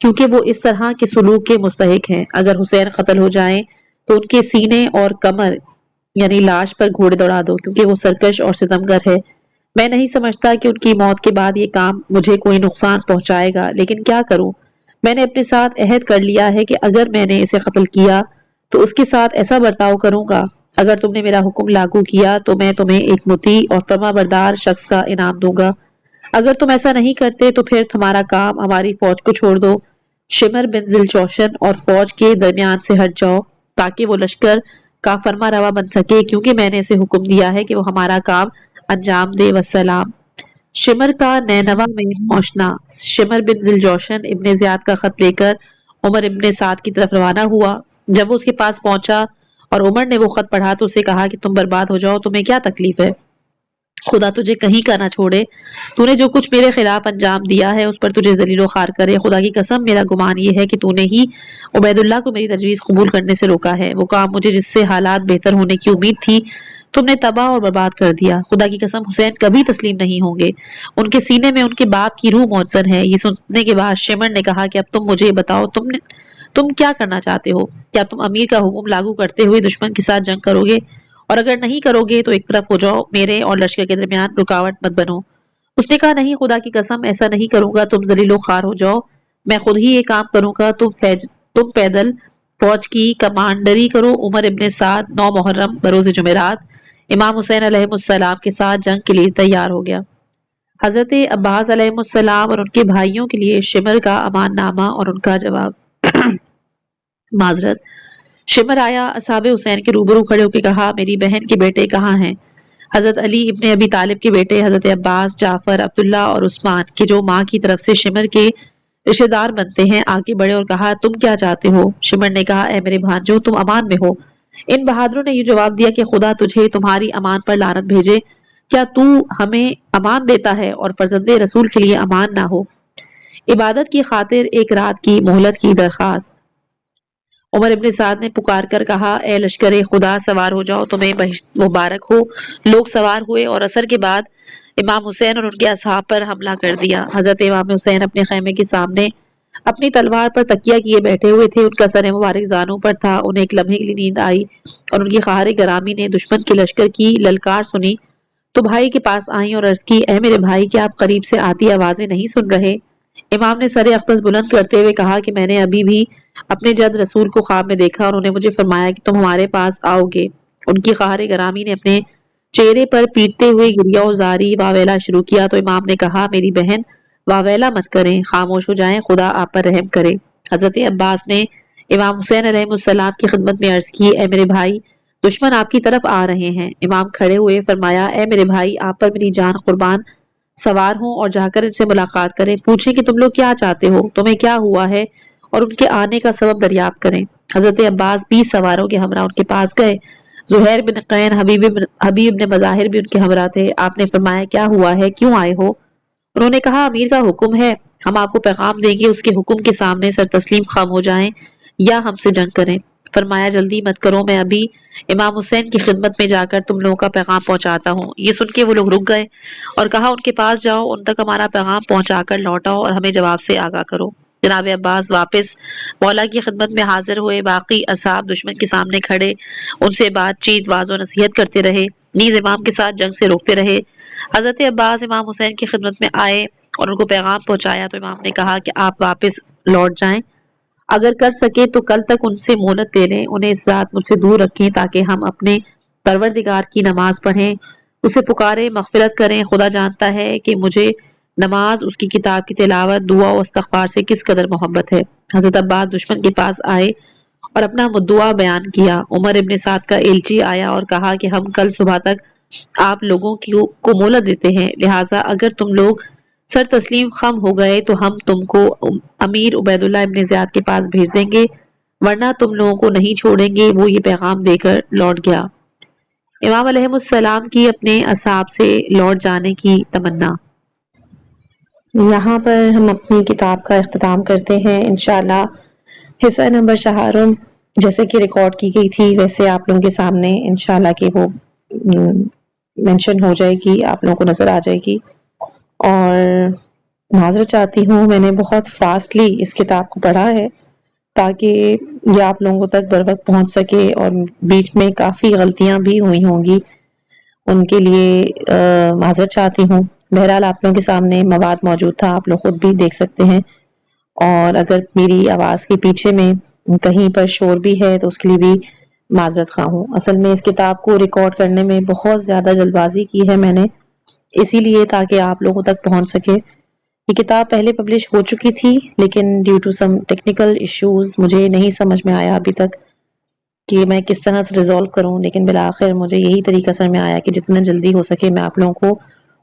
کیونکہ وہ اس طرح کے سلوک کے مستحق ہیں۔ اگر حسین قتل ہو جائیں تو ان کے سینے اور کمر یعنی لاش پر گھوڑے دوڑا دو، کیونکہ وہ سرکش اور ستمگر ہے، میں نہیں سمجھتا کہ ان کی موت کے بعد یہ کام مجھے کوئی نقصان پہنچائے گا، لیکن کیا کروں؟ میں نے اپنے ساتھ عہد کر لیا ہے کہ اگر میں نے اسے قتل کیا تو اس کے ساتھ ایسا برتاؤ کروں گا۔ اگر تم نے میرا حکم لاگو کیا تو میں تمہیں ایک مطیع اور فرما بردار شخص کا انعام دوں گا۔ اگر تم ایسا نہیں کرتے تو پھر تمہارا کام ہماری فوج کو چھوڑ دو۔ شمر بن ذوالجوشن اور فوج کے درمیان سے ہٹ جاؤ تاکہ وہ لشکر کا فرما روا بن سکے، کیونکہ میں نے اسے حکم دیا ہے کہ وہ ہمارا کام انجام دے۔ وسلام۔ شمر کا نینوا میں پہنچنا۔ شمر بن ذوالجوشن ابن زیاد کا خط لے کر عمر ابن سعد کی طرف روانہ ہوا۔ جب وہ اس کے پاس پہنچا اور عمر نے وہ خط پڑھا تو اسے کہا کہ تم برباد ہو جاؤ، تمہیں کیا تکلیف ہے؟ خدا تجھے کہیں کا نہ چھوڑے، تو نے جو کچھ میرے خلاف انجام دیا ہے اس پر تجھے ذلیل و خوار کرے۔ خدا کی قسم میرا گمان یہ ہے کہ تو نے ہی عبید اللہ کو میری تجویز قبول کرنے سے روکا ہے۔ وہ کام مجھے جس سے حالات بہتر ہونے کی امید تھی تم نے تباہ اور برباد کر دیا۔ خدا کی قسم حسین کبھی تسلیم نہیں ہوں گے، ان کے سینے میں ان کے باپ کی روح معزز ہے۔ یہ سننے کے بعد شمر نے کہا کہ اب تم مجھے بتاؤ تم کیا کرنا چاہتے ہو؟ کیا تم امیر کا حکم لاگو کرتے ہوئے دشمن کے ساتھ جنگ کرو گے؟ اور اگر نہیں کرو گے تو ایک طرف ہو جاؤ، میرے اور لشکر کے درمیان رکاوٹ مت بنو۔ اس نے کہا نہیں، خدا کی قسم ایسا نہیں کروں گا، تم ذلیل و خوار ہو جاؤ، میں خود ہی یہ کام کروں گا۔ تم پیدل فوج کی کمانڈری کرو۔ عمر ابن سعد 9 محرم بروز جمعرات امام حسین علیہ السلام کے ساتھ جنگ کے لیے تیار ہو گیا۔ حضرت عباس علیہ السلام اور ان کے بھائیوں کے لیے شمر کا امان نامہ اور ان کا جواب۔ معذرت۔ شمر آیا، اصحاب حسین کے روبرو کھڑے ہو کے کہا میری بہن کے بیٹے کہاں ہیں؟ حضرت علی ابن ابی طالب کے بیٹے حضرت عباس، جعفر، عبداللہ اور عثمان کے جو ماں کی طرف سے شمر کے رشتہ دار بنتے ہیں آگے بڑھے اور کہا تم کیا چاہتے ہو؟ شمر نے کہا اے میرے بھانجو تم امان میں ہو۔ ان بہادروں نے یہ جواب دیا کہ خدا تجھے تمہاری امان پر لعنت بھیجے، کیا تو ہمیں امان دیتا ہے اور فرزند رسول کے لیے امان نہ ہو؟ عبادت کی خاطر ایک رات کی مہلت کی درخواست۔ عمر ابن سعد نے پکار کر کہا اے لشکر خدا سوار ہو جاؤ، تمہیں بہشت مبارک ہو۔ لوگ سوار ہوئے اور عصر کے بعد امام حسین اور ان کے اصحاب پر حملہ کر دیا۔ حضرت امام حسین اپنے خیمے کے سامنے اپنی تلوار پر تکیہ کیے بیٹھے ہوئے تھے، ان کا سر مبارک زانوں پر تھا۔ انہیں ایک لمحے کے لیے نیند آئی اور ان کی خواہر گرامی نے دشمن کے لشکر کی للکار سنی تو بھائی کے پاس آئیں اور عرض کی اے میرے بھائی کیا آپ قریب سے آتی آوازیں نہیں سن رہے؟ امام نے سر اقدس بلند کرتے ہوئے کہا کہ میں نے ابھی بھی اپنے جد رسول کو خواب میں دیکھا اور انہوں نے مجھے فرمایا کہ تم ہمارے پاس آؤ گے۔ ان کی خواہر گرامی نے اپنے چہرے پر پیٹتے ہوئے گریہ و زاری واویلا شروع کیا تو امام نے کہا میری بہن واویلا مت کریں، خاموش ہو جائیں، خدا آپ پر رحم کرے۔ حضرت عباس نے امام حسین علیہ السلام کی خدمت میں عرض کی اے میرے بھائی دشمن آپ کی طرف آ رہے ہیں۔ امام کھڑے ہوئے فرمایا اے میرے بھائی آپ پر میری جان قربان، سوار ہوں اور جا کر ان سے ملاقات کریں، پوچھیں کہ تم لوگ کیا چاہتے ہو، تمہیں کیا ہوا ہے اور ان کے آنے کا سبب دریافت کریں۔ حضرت عباس 20 سواروں کے ہمراہ ان کے پاس گئے۔ زہیر بن قین، حبیب بن مظاہر بھی ان کے ہمراہ تھے۔ آپ نے فرمایا کیا ہوا ہے، کیوں آئے ہو؟ انہوں نے کہا امیر کا حکم ہے، ہم آپ کو پیغام دیں گے، اس کے حکم کے سامنے سر تسلیم خم ہو جائیں یا ہم سے جنگ کریں۔ فرمایا جلدی مت کرو، میں ابھی امام حسین کی خدمت میں جا کر تم لوگوں کا پیغام پہنچاتا ہوں۔ یہ سن کے وہ لوگ رک گئے اور کہا ان کے پاس جاؤ، ان تک ہمارا پیغام پہنچا کر لوٹاؤ اور ہمیں جواب سے آگاہ کرو۔ جناب عباس واپس مولا کی خدمت میں حاضر ہوئے، باقی اصحاب دشمن کے سامنے کھڑے ان سے بات چیت واضح و نصیحت کرتے رہے، نیز امام کے ساتھ جنگ سے روکتے رہے۔ حضرت عباس امام حسین کی خدمت میں آئے اور ان کو پیغام پہنچایا تو امام نے کہا کہ آپ واپس لوٹ جائیں، اگر کر سکے تو کل تک ان سے مہلت لے لیں، انہیں اس رات مجھ سے دور رکھیں تاکہ ہم اپنے پروردگار کی نماز پڑھیں، اسے پکاریں، مغفرت کریں۔ خدا جانتا ہے کہ مجھے نماز، اس کی کتاب کی تلاوت، دعا و استغفار سے کس قدر محبت ہے۔ حضرت عباس دشمن کے پاس آئے اور اپنا مدعا بیان کیا۔ عمر ابن سعد کا ایلچی آیا اور کہا کہ ہم کل صبح تک آپ لوگوں کو مہلت دیتے ہیں، لہٰذا اگر تم لوگ سر تسلیم خم ہو گئے تو ہم تم کو امیر عبید اللہ ابن زیاد کے پاس بھیج دیں گے، ورنہ تم لوگوں کو نہیں چھوڑیں گے۔ وہ یہ پیغام دے کر لوٹ گیا۔ امام علیہ السلام کی اپنے اصحاب سے لوٹ جانے کی تمنا۔ یہاں پر ہم اپنی کتاب کا اختتام کرتے ہیں۔ انشاءاللہ حصہ نمبر چہارم جیسے کہ ریکارڈ کی گئی تھی ویسے آپ لوگوں کے سامنے انشاءاللہ کہ وہ مینشن ہو جائے گی، آپ لوگوں کو نظر آ جائے گی۔ اور معذرت چاہتی ہوں، میں نے بہت فاسٹلی اس کتاب کو پڑھا ہے تاکہ یہ آپ لوگوں تک بر وقت پہنچ سکے، اور بیچ میں کافی غلطیاں بھی ہوئی ہوں گی، ان کے لیے معذرت چاہتی ہوں۔ بہرحال آپ لوگوں کے سامنے مواد موجود تھا، آپ لوگ خود بھی دیکھ سکتے ہیں، اور اگر میری آواز کے پیچھے میں کہیں پر شور بھی ہے تو اس کے لیے بھی معذرت خواہ ہوں۔ اصل میں اس کتاب کو ریکارڈ کرنے میں بہت زیادہ جلد بازی کی ہے میں نے، اسی لیے تاکہ آپ لوگوں تک پہنچ سکے۔ یہ کتاب پہلے پبلش ہو چکی تھی، لیکن due to some technical issues مجھے نہیں سمجھ میں آیا ابھی تک کہ میں کس طرح سے ریزالو کروں، لیکن بالآخر مجھے یہی طریقہ سمجھ میں آیا کہ جتنا جلدی ہو سکے میں آپ لوگوں کو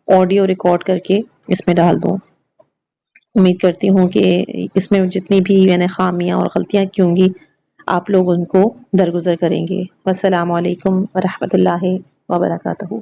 آڈیو ریکارڈ کر کے اس میں ڈال دوں۔ امید کرتی ہوں کہ اس میں جتنی بھی میں نے خامیاں اور غلطیاں کی ہوں گی آپ لوگ ان کو درگزر کریں گے۔ والسلام علیکم ورحمۃ اللہ وبرکاتہ۔